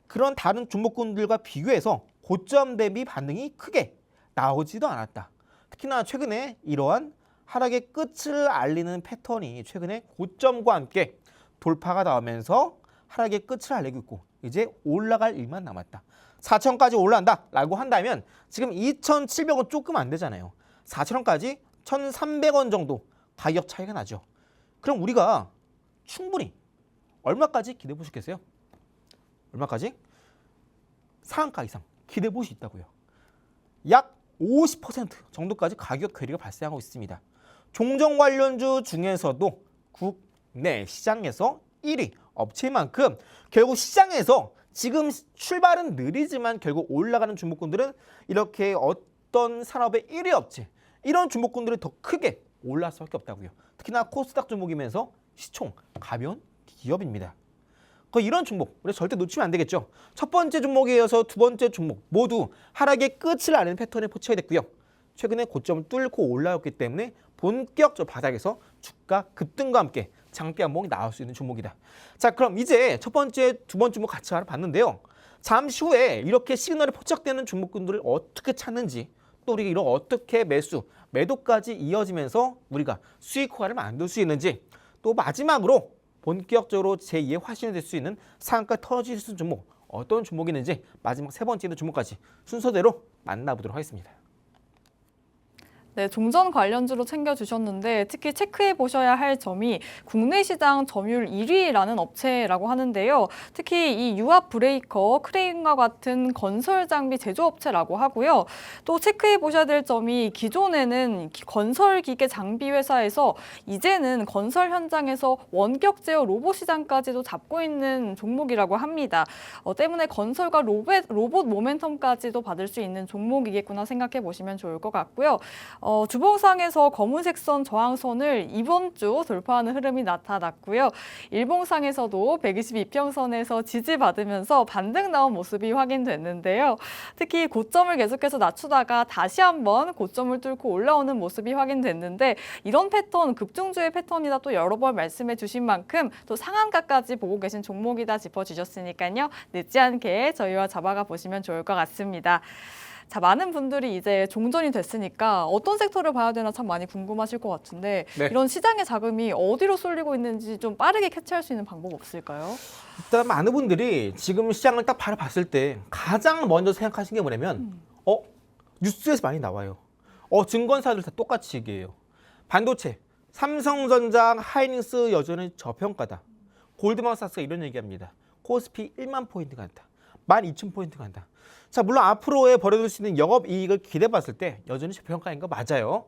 그런 다른 종목군들과 비교해서 고점 대비 반등이 크게 나오지도 않았다. 특히나 최근에 이러한 하락의 끝을 알리는 패턴이 최근에 고점과 함께 돌파가 나오면서 하락의 끝을 알리고 있고 이제 올라갈 일만 남았다. 4,000원까지 올라간다라고 한다면 지금 2,700원 조금 안 되잖아요. 4,000원까지 1,300원 정도 가격 차이가 나죠. 그럼 우리가 충분히 얼마까지 기대해 보시겠어요? 얼마까지? 상한가 이상 기대해 볼 수 있다고요. 약 50% 정도까지 가격 괴리가 발생하고 있습니다. 종전 관련주 중에서도 국내 시장에서 1위 업체만큼 결국 시장에서 지금 출발은 느리지만 결국 올라가는 주목군들은 이렇게 어떤 산업의 1위 업체 이런 주목군들이 더 크게 올라갈 수밖에 없다고요. 특히나 코스닥 종목이면서 시총 가벼운 기업입니다. 이런 종목 우리 절대 놓치면 안 되겠죠. 첫 번째 종목에 이어서 두 번째 종목 모두 하락의 끝을 알리는 패턴에 포착이 됐고요. 최근에 고점을 뚫고 올라왔기 때문에 본격적 바닥에서 주가 급등과 함께 장대 한봉이 나올 수 있는 종목이다. 자, 그럼 이제 첫 번째, 두 번째 종목 같이 알아봤는데요. 잠시 후에 이렇게 시그널이 포착되는 종목군들을 어떻게 찾는지 또 우리가 이런 어떻게 매도까지 이어지면서 우리가 수익화를 만들 수 있는지 또 마지막으로 본격적으로 제2의 화신이 될 수 있는 상한가 터질 수 있는 종목 어떤 종목이 있는지 마지막 세 번째 종목까지 순서대로 만나보도록 하겠습니다. 네, 종전 관련주로 챙겨주셨는데 특히 체크해 보셔야 할 점이 국내 시장 점유율 1위라는 업체라고 하는데요. 특히 이 유압 브레이커, 크레인과 같은 건설 장비 제조업체라고 하고요. 또 체크해 보셔야 될 점이 기존에는 건설 기계 장비 회사에서 이제는 건설 현장에서 원격 제어 로봇 시장까지도 잡고 있는 종목이라고 합니다. 때문에 건설과 로봇 모멘텀까지도 받을 수 있는 종목이겠구나 생각해 보시면 좋을 것 같고요. 주봉상에서 검은색 선 저항선을 이번 주 돌파하는 흐름이 나타났고요. 일봉상에서도 122평선에서 지지받으면서 반등 나온 모습이 확인됐는데요. 특히 고점을 계속해서 낮추다가 다시 한번 고점을 뚫고 올라오는 모습이 확인됐는데 이런 패턴, 급등주의 패턴이다 또 여러 번 말씀해 주신 만큼 또 상한가까지 보고 계신 종목이다 짚어주셨으니까요. 늦지 않게 저희와 잡아가 보시면 좋을 것 같습니다. 자, 많은 분들이 이제 종전이 됐으니까 어떤 섹터를 봐야 되나 참 많이 궁금하실 것 같은데 네. 이런 시장의 자금이 어디로 쏠리고 있는지 좀 빠르게 캐치할 수 있는 방법 없을까요? 일단 많은 분들이 지금 시장을 딱 바라봤을 때 가장 먼저 생각하시는 게 뭐냐면 뉴스에서 많이 나와요. 증권사들 다 똑같이 얘기해요. 반도체, 삼성전자, 하이닉스 여전히 저평가다. 골드만삭스가 이런 얘기합니다. 코스피 1만 포인트 간다. 12,000포인트 간다. 자, 물론 앞으로의 벌어질 수 있는 영업이익을 기대봤을 때 여전히 저평가인 거 맞아요.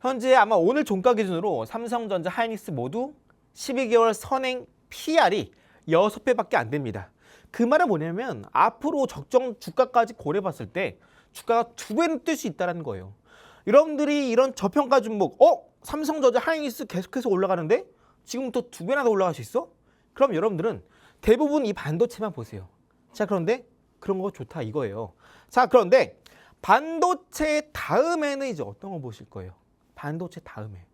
현재 아마 오늘 종가 기준으로 삼성전자, 하이닉스 모두 12개월 선행 PR이 6배밖에 안 됩니다. 그 말은 뭐냐면 앞으로 적정 주가까지 고려봤을 때 주가가 2배는 뛸 수 있다는 거예요. 여러분들이 이런 저평가 종목, 삼성전자, 하이닉스 계속해서 올라가는데 지금부터 2배나 더 올라갈 수 있어? 그럼 여러분들은 대부분 이 반도체만 보세요. 자, 그런데 그런 거 좋다 이거예요. 자, 그런데 반도체 다음에는 이제 어떤 거 보실 거예요? 반도체 다음에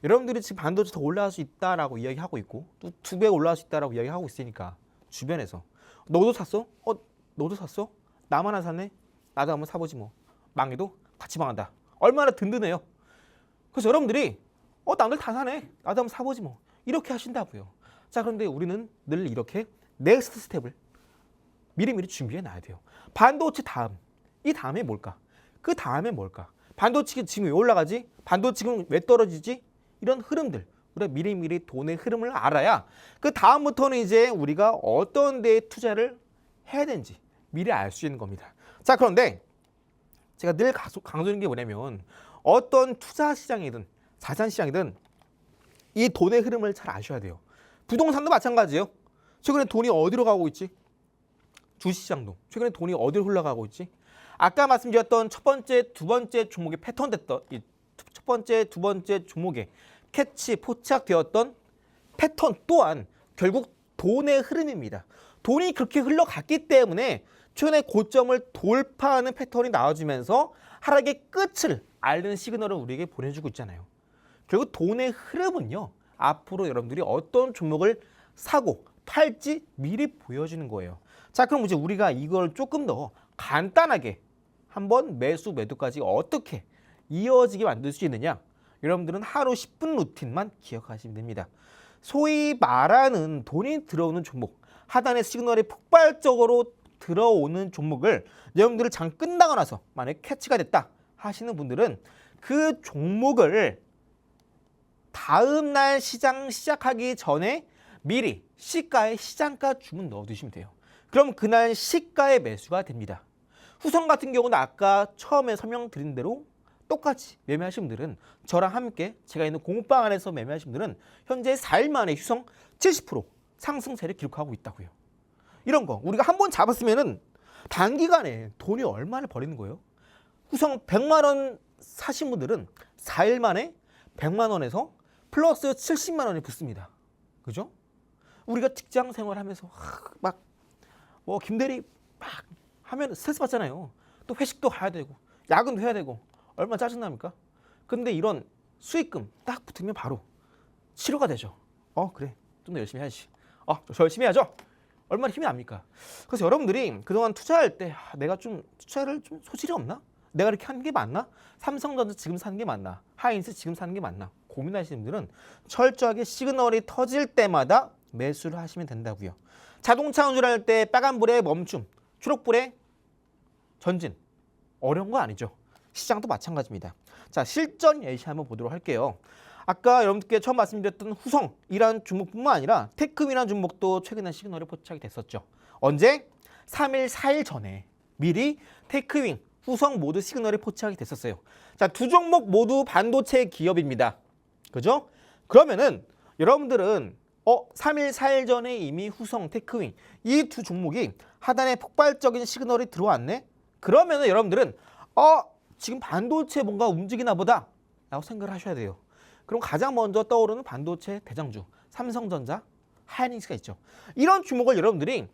여러분들이 지금 반도체 더 올라갈 수 있다라고 이야기하고 있고 또 2배 올라갈 수 있다라고 이야기하고 있으니까 주변에서 너도 샀어? 너도 샀어? 나만 안 샀네? 나도 한번 사보지 뭐. 망해도 같이 망한다. 얼마나 든든해요. 그래서 여러분들이 남들 다 사네. 나도 한번 사보지 뭐. 이렇게 하신다고요. 자, 그런데 우리는 늘 이렇게 넥스트 스텝을 미리미리 준비해 놔야 돼요. 반도체 다음. 이 다음에 뭘까? 그 다음에 뭘까? 반도체 지금 왜 올라가지? 반도체 지금 왜 떨어지지? 이런 흐름들. 우리가 미리미리 돈의 흐름을 알아야 그 다음부터는 이제 우리가 어떤 데에 투자를 해야 되는지 미리 알 수 있는 겁니다. 자, 그런데 제가 늘 강조하는 게 뭐냐면 어떤 투자 시장이든 자산 시장이든 이 돈의 흐름을 잘 아셔야 돼요. 부동산도 마찬가지예요. 최근에 돈이 어디로 가고 있지? 주식시장도 최근에 돈이 어디로 흘러가고 있지? 아까 말씀드렸던 첫 번째, 두 번째 종목의 패턴 됐던 이 첫 번째, 두 번째 종목의 캐치 포착되었던 패턴 또한 결국 돈의 흐름입니다. 돈이 그렇게 흘러갔기 때문에 최근에 고점을 돌파하는 패턴이 나와주면서 하락의 끝을 알리는 시그널을 우리에게 보내주고 있잖아요. 결국 돈의 흐름은요. 앞으로 여러분들이 어떤 종목을 사고 팔지 미리 보여주는 거예요. 자, 그럼 이제 우리가 이걸 조금 더 간단하게 한번 매수 매도까지 어떻게 이어지게 만들 수 있느냐? 여러분들은 하루 10분 루틴만 기억하시면 됩니다. 소위 말하는 돈이 들어오는 종목, 하단의 시그널이 폭발적으로 들어오는 종목을 여러분들을 장 끝나고 나서 만약에 캐치가 됐다 하시는 분들은 그 종목을 다음 날 시장 시작하기 전에 미리 시가에 시장가 주문 넣어두시면 돼요. 그럼 그날 시가의 매수가 됩니다. 후성 같은 경우는 아까 처음에 설명드린 대로 똑같이 매매하신 분들은 저랑 함께 제가 있는 공부방 안에서 매매하신 분들은 현재 4일 만에 휴성 70% 상승세를 기록하고 있다고요. 이런 거 우리가 한번 잡았으면은 단기간에 돈이 얼마를 벌이는 거예요? 후성 100만 원 사신 분들은 4일 만에 100만 원에서 플러스 70만 원이 붙습니다. 그죠? 우리가 직장 생활하면서 막 뭐 김대리 막 하면 스트레스 받잖아요. 또 회식도 가야 되고 야근도 해야 되고 얼마나 짜증납니까? 근데 이런 수익금 딱 붙으면 바로 치료가 되죠. 그래 좀 더 열심히 해야지. 저 열심히 해야죠. 얼마나 힘이 납니까? 그래서 여러분들이 그동안 투자할 때 내가 좀 투자를 좀 소질이 없나? 내가 이렇게 하는 게 맞나? 삼성전자 지금 사는 게 맞나? 하이닉스 지금 사는 게 맞나? 고민하시는 분들은 철저하게 시그널이 터질 때마다 매수를 하시면 된다고요. 자동차 운전할 때 빨간불에 멈춤, 초록불에 전진. 어려운 거 아니죠. 시장도 마찬가지입니다. 자, 실전 예시 한번 보도록 할게요. 아까 여러분들께 처음 말씀드렸던 후성이라는 종목뿐만 아니라 테크이라는 종목도 최근에 시그널이 포착이 됐었죠. 언제? 3일, 4일 전에 미리 테크윙, 후성 모두 시그널이 포착이 됐었어요. 자, 두 종목 모두 반도체 기업입니다. 그죠? 그러면은 여러분들은 3일, 4일 전에 이미 후성, 테크윙 이 두 종목이 하단에 폭발적인 시그널이 들어왔네? 그러면은 여러분들은 지금 반도체 뭔가 움직이나 보다 라고 생각을 하셔야 돼요. 그럼 가장 먼저 떠오르는 반도체 대장주 삼성전자, 하이닉스가 있죠. 이런 종목을 여러분들이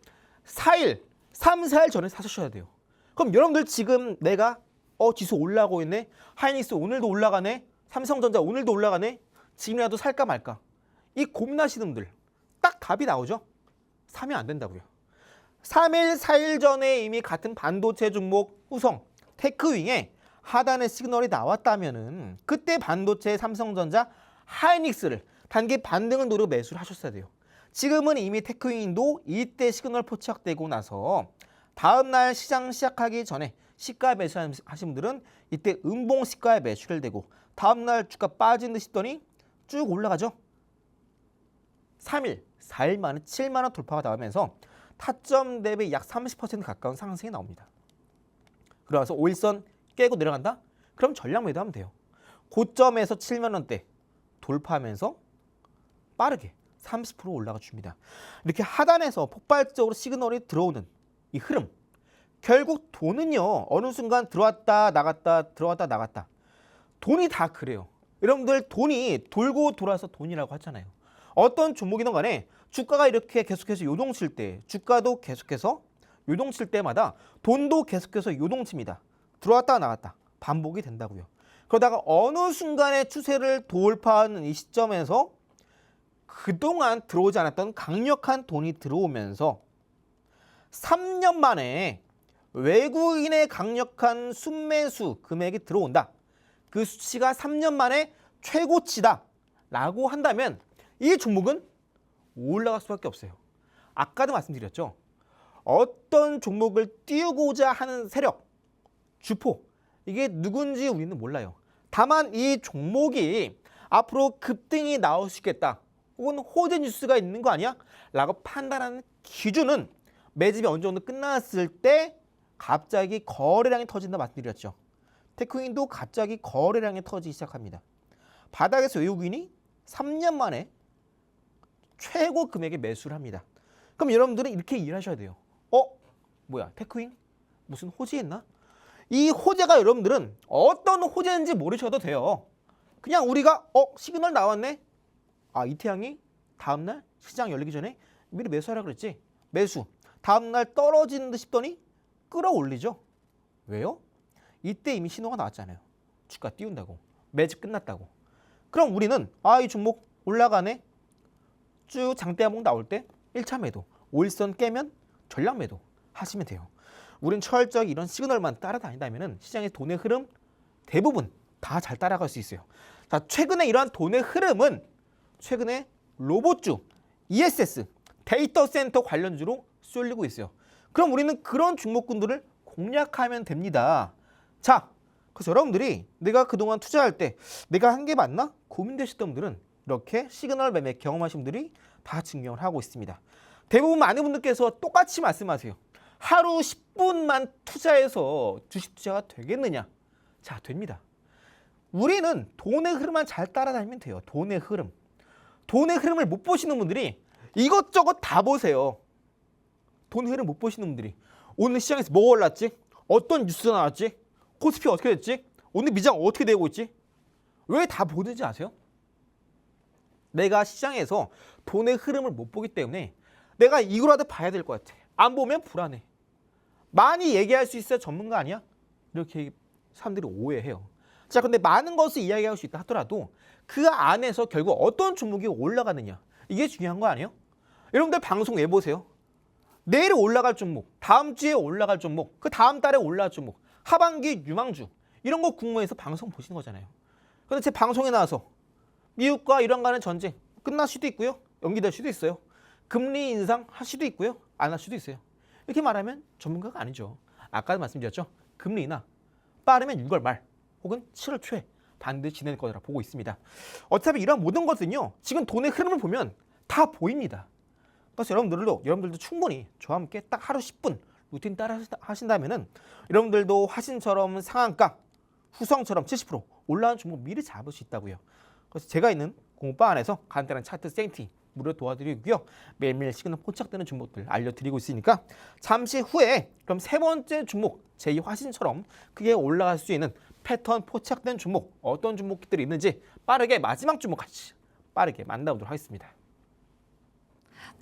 4일, 3, 4일 전에 사셔야 돼요. 그럼 여러분들 지금 내가 지수 올라가고 있네. 하이닉스 오늘도 올라가네. 삼성전자 오늘도 올라가네. 지금이라도 살까 말까. 이 고민하시는 분들 딱 답이 나오죠. 사면 안 된다고요. 3일, 4일 전에 이미 같은 반도체 종목 후성, 테크윙에 하단의 시그널이 나왔다면은 그때 반도체 삼성전자, 하이닉스를 단기 반등을 노리고 매수를 하셨어야 돼요. 지금은 이미 테크윙도 이때 시그널 포착되고 나서 다음날 시장 시작하기 전에 시가 매수하신 분들은 이때 음봉 시가에 매수를 되고 다음날 주가 빠진 듯 싶더니 쭉 올라가죠. 3일, 4일 만에 7만 원 돌파가 나오면서 타점 대비 약 30% 가까운 상승이 나옵니다. 그래서 5일선 깨고 내려간다? 그럼 전량 매도하면 돼요. 고점에서 7만 원대 돌파하면서 빠르게 30% 올라가 줍니다. 이렇게 하단에서 폭발적으로 시그널이 들어오는 이 흐름. 결국 돈은요. 어느 순간 들어왔다 나갔다 들어왔다 나갔다. 돈이 다 그래요. 여러분들 돈이 돌고 돌아서 돈이라고 하잖아요. 어떤 종목이든 간에 주가가 이렇게 계속해서 요동칠 때 주가도 계속해서 요동칠 때마다 돈도 계속해서 요동칩니다. 들어왔다 나갔다 반복이 된다고요. 그러다가 어느 순간에 추세를 돌파하는 이 시점에서 그동안 들어오지 않았던 강력한 돈이 들어오면서 3년 만에 외국인의 강력한 순매수 금액이 들어온다. 그 수치가 3년 만에 최고치다 라고 한다면 이 종목은 올라갈 수밖에 없어요. 아까도 말씀드렸죠. 어떤 종목을 띄우고자 하는 세력, 주포, 이게 누군지 우리는 몰라요. 다만 이 종목이 앞으로 급등이 나올 수 있겠다. 혹은 호재 뉴스가 있는 거 아니야? 라고 판단하는 기준은 매집이 어느 정도 끝났을 때 갑자기 거래량이 터진다 말씀드렸죠. 테크윈도 갑자기 거래량이 터지기 시작합니다. 바닥에서 외국인이 3년 만에 최고 금액의 매수를 합니다. 그럼 여러분들은 이렇게 이해하셔야 돼요. 뭐야, 테크윈? 무슨 호재했나? 이 호재가 여러분들은 어떤 호재인지 모르셔도 돼요. 그냥 우리가 시그널 나왔네? 이태양이 다음날 시장 열리기 전에 미리 매수하라 그랬지. 매수. 다음날 떨어지는 듯 싶더니 끌어올리죠. 왜요? 이때 이미 신호가 나왔잖아요. 주가 띄운다고. 매집 끝났다고. 그럼 우리는 이 종목 올라가네. 쭉 장대 한봉 나올 때 1차 매도. 5일선 깨면 전량 매도 하시면 돼요. 우린 철저히 이런 시그널만 따라다닌다면 시장의 돈의 흐름 대부분 다 잘 따라갈 수 있어요. 자, 최근에 이러한 돈의 흐름은 최근에 로봇주, ESS, 데이터 센터 관련주로 쏠리고 있어요. 그럼 우리는 그런 종목군들을 공략하면 됩니다. 자, 그래서 여러분들이 내가 그동안 투자할 때 내가 한 게 맞나? 고민되셨던 분들은 이렇게 시그널 매매 경험하신 분들이 다 증명을 하고 있습니다. 대부분 많은 분들께서 똑같이 말씀하세요. 하루 10분만 투자해서 주식 투자가 되겠느냐? 자, 됩니다. 우리는 돈의 흐름만 잘 따라다니면 돼요. 돈의 흐름. 돈의 흐름을 못 보시는 분들이 이것저것 다 보세요. 돈의 흐름 못 보시는 분들이 오늘 시장에서 뭐가 올랐지? 어떤 뉴스가 나왔지? 코스피 어떻게 됐지? 오늘 미장 어떻게 되고 있지? 왜 다 보는지 아세요? 내가 시장에서 돈의 흐름을 못 보기 때문에 내가 이거라도 봐야 될 것 같아. 안 보면 불안해. 많이 얘기할 수 있어야 전문가 아니야? 이렇게 사람들이 오해해요. 자, 근데 많은 것을 이야기할 수 있다 하더라도 그 안에서 결국 어떤 종목이 올라가느냐, 이게 중요한 거 아니에요? 여러분들 방송 내보세요. 내일 올라갈 종목, 다음 주에 올라갈 종목, 그 다음 달에 올라갈 종목, 하반기 유망주, 이런 거 궁금해서 방송 보시는 거잖아요. 근데 제 방송에 나와서 미국과 이란 간의 전쟁 끝날 수도 있고요, 연기될 수도 있어요. 금리 인상 할 수도 있고요, 안 할 수도 있어요. 이렇게 말하면 전문가가 아니죠. 아까도 말씀드렸죠. 금리 인하 빠르면 6월 말 혹은 7월 초에 반드시 진행될 거라 보고 있습니다. 어차피 이런 모든 것은요, 지금 돈의 흐름을 보면 다 보입니다. 그래서 여러분들도 충분히 저와 함께 딱 하루 10분 루틴 따라 하신다면은 여러분들도 화신처럼 상한가, 후성처럼 70% 올라온 종목 미리 잡을 수 있다고요. 그래서 제가 있는 공부방 안에서 간단한 차트 세팅팅 무료 도와드리고요. 매일매일 시그널 포착되는 종목들 알려드리고 있으니까 잠시 후에 그럼 세 번째 종목 제2화신처럼 크게 올라갈 수 있는 패턴 포착된 종목, 어떤 종목들이 있는지 빠르게 마지막 종목까지 빠르게 만나보도록 하겠습니다.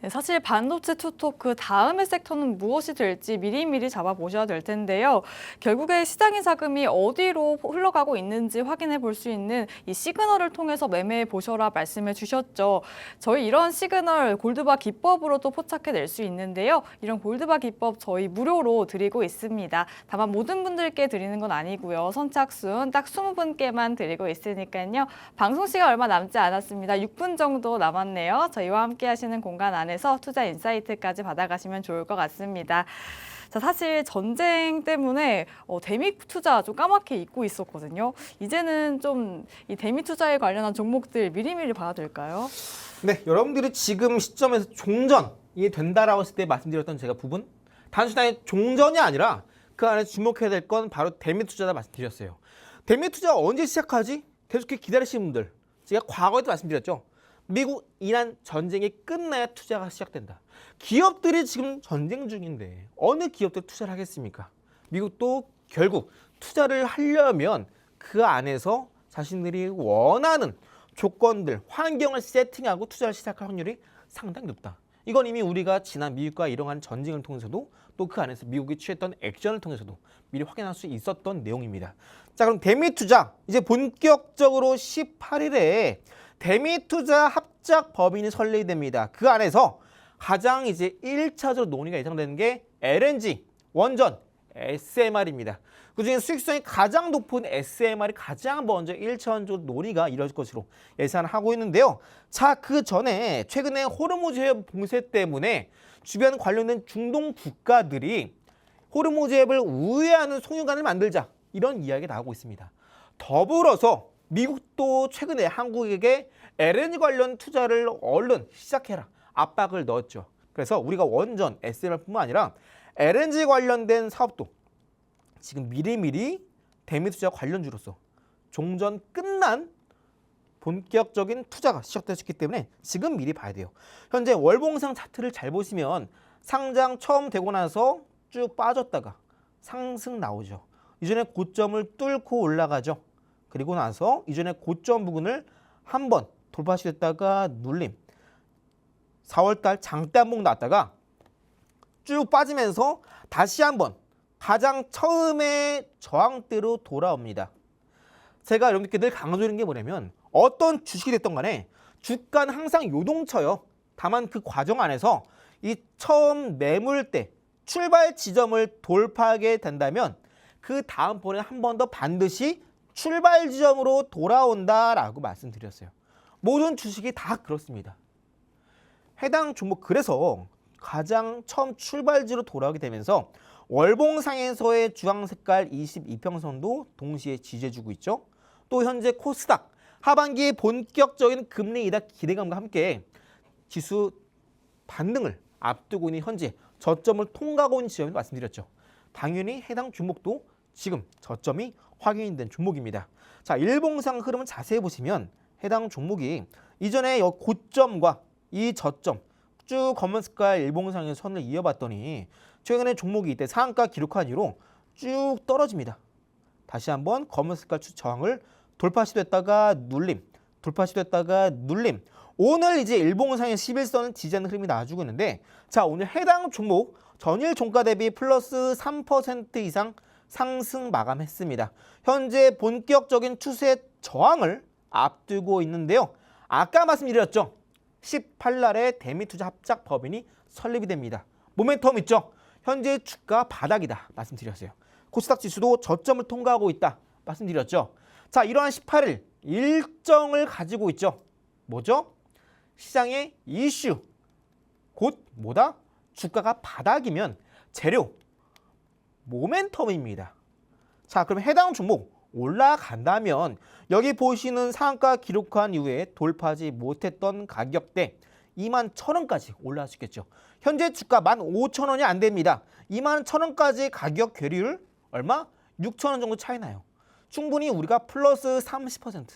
네, 사실 반도체 투토크 다음의 섹터는 무엇이 될지 미리미리 잡아보셔야 될 텐데요. 결국에 시장의 자금이 어디로 흘러가고 있는지 확인해 볼 수 있는 이 시그널을 통해서 매매해 보셔라 말씀해 주셨죠. 저희 이런 시그널 골드바 기법으로도 포착해낼 수 있는데요. 이런 골드바 기법 저희 무료로 드리고 있습니다. 다만 모든 분들께 드리는 건 아니고요. 선착순 딱 20분께만 드리고 있으니까요. 방송 시간 얼마 남지 않았습니다. 6분 정도 남았네요. 저희와 함께 하시는 공간 안에서 투자 인사이트까지 받아가시면 좋을 것 같습니다. 자, 사실 전쟁 때문에 대미 투자 좀 까맣게 잊고 있었거든요. 이제는 좀 이 대미 투자에 관련한 종목들 미리미리 봐야 될까요? 네, 여러분들이 지금 시점에서 종전이 된다라고 했을 때 말씀드렸던 제가 부분, 단순하게 종전이 아니라 그 안에 주목해야 될 건 바로 대미 투자다 말씀드렸어요. 대미 투자 언제 시작하지? 계속 기다리시는 분들, 제가 과거에도 말씀드렸죠. 미국 이란 전쟁이 끝나야 투자가 시작된다. 기업들이 지금 전쟁 중인데 어느 기업들 투자를 하겠습니까? 미국도 결국 투자를 하려면 그 안에서 자신들이 원하는 조건들, 환경을 세팅하고 투자를 시작할 확률이 상당히 높다. 이건 이미 우리가 지난 미국과 일어난 전쟁을 통해서도 또 그 안에서 미국이 취했던 액션을 통해서도 미리 확인할 수 있었던 내용입니다. 자, 그럼 대미투자 이제 본격적으로 18일에 대미투자 합작 법인이 설립됩니다. 그 안에서 가장 이제 1차적으로 논의가 예상되는 게 LNG, 원전, SMR입니다. 그중에 수익성이 가장 높은 SMR이 가장 먼저 1차원적으로 논의가 이뤄질 것으로 예상하고 있는데요. 자, 그 전에 최근에 호르무즈 해협 봉쇄 때문에 주변 관련된 중동 국가들이 호르무즈 해협을 우회하는 송유관을 만들자 이런 이야기가 나오고 있습니다. 더불어서 미국도 최근에 한국에게 LNG 관련 투자를 얼른 시작해라 압박을 넣었죠. 그래서 우리가 원전, SMR뿐만 아니라 LNG 관련된 사업도 지금 미리미리 대미투자 관련주로서 종전 끝난 본격적인 투자가 시작됐기 때문에 지금 미리 봐야 돼요. 현재 월봉상 차트를 잘 보시면 상장 처음 되고 나서 쭉 빠졌다가 상승 나오죠. 이전에 고점을 뚫고 올라가죠. 그리고 나서 이전에 고점 부근을 한번 돌파시켰다가 눌림. 4월달 장대 한봉 났다가 쭉 빠지면서 다시 한번 가장 처음에 저항대로 돌아옵니다. 제가 여러분들께 늘 강조드리는 게 뭐냐면 어떤 주식이 됐던 간에 주가는 항상 요동쳐요. 다만 그 과정 안에서 이 처음 매물대 출발 지점을 돌파하게 된다면 그 다음번에 한 번 더 반드시 출발 지점으로 돌아온다라고 말씀드렸어요. 모든 주식이 다 그렇습니다. 해당 종목 그래서 가장 처음 출발지로 돌아오게 되면서 월봉상에서의 주황 색깔 22평선도 동시에 지지해주고 있죠. 또 현재 코스닥 하반기에 본격적인 금리 인하 기대감과 함께 지수 반등을 앞두고 있는 현재 저점을 통과하고 있는 지점을 말씀드렸죠. 당연히 해당 종목도 지금 저점이 확인된 종목입니다. 자, 일봉상 흐름을 자세히 보시면 해당 종목이 이전에 고점과 이 저점 쭉 검은 색깔 일봉상의 선을 이어봤더니 최근에 종목이 이때 상한가 기록한 이후로 쭉 떨어집니다. 다시 한번 검은 색깔 저항을 돌파시됐다가 눌림, 돌파시됐다가 눌림. 오늘 이제 일봉상의 11선을 지지하는 흐름이 나와주고 있는데 자, 오늘 해당 종목 전일 종가 대비 플러스 3% 이상 상승 마감했습니다. 현재 본격적인 추세 저항을 앞두고 있는데요. 아까 말씀드렸죠. 18날에 대미투자 합작 법인이 설립이 됩니다. 모멘텀 있죠. 현재 주가 바닥이다 말씀드렸어요. 코스닥 지수도 저점을 통과하고 있다 말씀드렸죠. 자, 이러한 18일 일정을 가지고 있죠. 뭐죠? 시장의 이슈. 곧 뭐다? 주가가 바닥이면 재료, 모멘텀입니다. 자, 그럼 해당 종목 올라간다면 여기 보시는 상한가 기록한 이후에 돌파하지 못했던 가격대 21,000원까지 올라갈 수 있겠죠. 현재 주가 15,000원이 안 됩니다. 21,000원까지 가격 괴리율 얼마? 6,000원 정도 차이 나요. 충분히 우리가 플러스 30%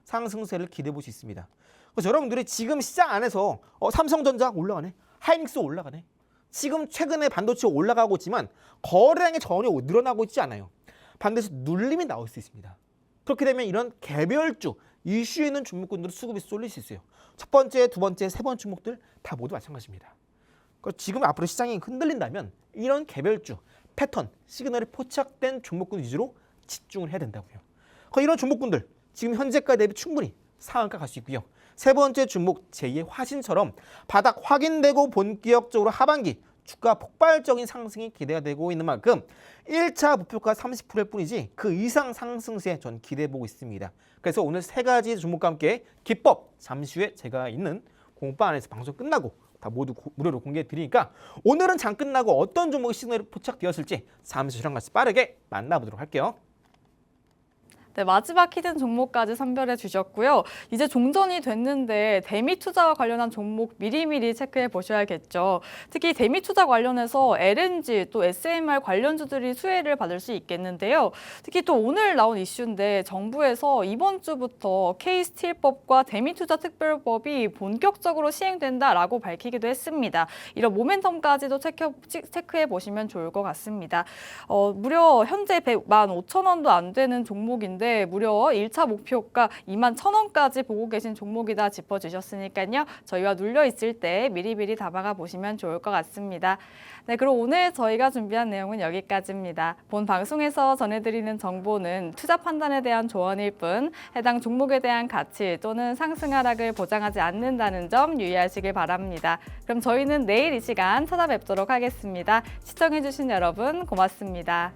상승세를 기대해 볼 수 있습니다. 그래서 여러분들이 지금 시장 안에서 삼성전자 올라가네, 하이닉스 올라가네. 지금 최근에 반도체 올라가고 있지만 거래량이 전혀 늘어나고 있지 않아요. 반드시 눌림이 나올 수 있습니다. 그렇게 되면 이런 개별주 이슈에 있는 종목군들은 수급이 쏠릴 수 있어요. 첫 번째, 두 번째, 세 번째 종목들 다 모두 마찬가지입니다. 지금 앞으로 시장이 흔들린다면 이런 개별주, 패턴, 시그널이 포착된 종목군 위주로 집중을 해야 된다고요. 이런 종목군들 지금 현재가 대비 충분히 상한가 갈 수 있고요. 세 번째 종목 제2의 화신처럼 바닥 확인되고 본격적으로 하반기 주가 폭발적인 상승이 기대가 되고 있는 만큼 1차 목표가 30%일 뿐이지 그 이상 상승세 전 기대해보고 있습니다. 그래서 오늘 세 가지 종목과 함께 기법 잠시 후에 제가 있는 공방 안에서 방송 끝나고 다 모두 무료로 공개해 드리니까 오늘은 장 끝나고 어떤 종목의 시그널이 포착되었을지 잠시 저랑 같이 빠르게 만나보도록 할게요. 네, 마지막 히든 종목까지 선별해 주셨고요. 이제 종전이 됐는데 대미투자와 관련한 종목 미리미리 체크해 보셔야겠죠. 특히 대미투자 관련해서 LNG 또 SMR 관련주들이 수혜를 받을 수 있겠는데요. 특히 또 오늘 나온 이슈인데 정부에서 이번 주부터 K스틸법과 대미투자 특별법이 본격적으로 시행된다라고 밝히기도 했습니다. 이런 모멘텀까지도 체크해 보시면 좋을 것 같습니다. 무려 현재 115,000원도 안 되는 종목인데 가운데 무려 1차 목표가 21,000원까지 보고 계신 종목이다 짚어주셨으니까요. 저희와 눌려있을 때 미리미리 담아가 보시면 좋을 것 같습니다. 네, 그럼 오늘 저희가 준비한 내용은 여기까지입니다. 본 방송에서 전해드리는 정보는 투자 판단에 대한 조언일 뿐 해당 종목에 대한 가치 또는 상승 하락을 보장하지 않는다는 점 유의하시길 바랍니다. 그럼 저희는 내일 이 시간 찾아뵙도록 하겠습니다. 시청해주신 여러분 고맙습니다.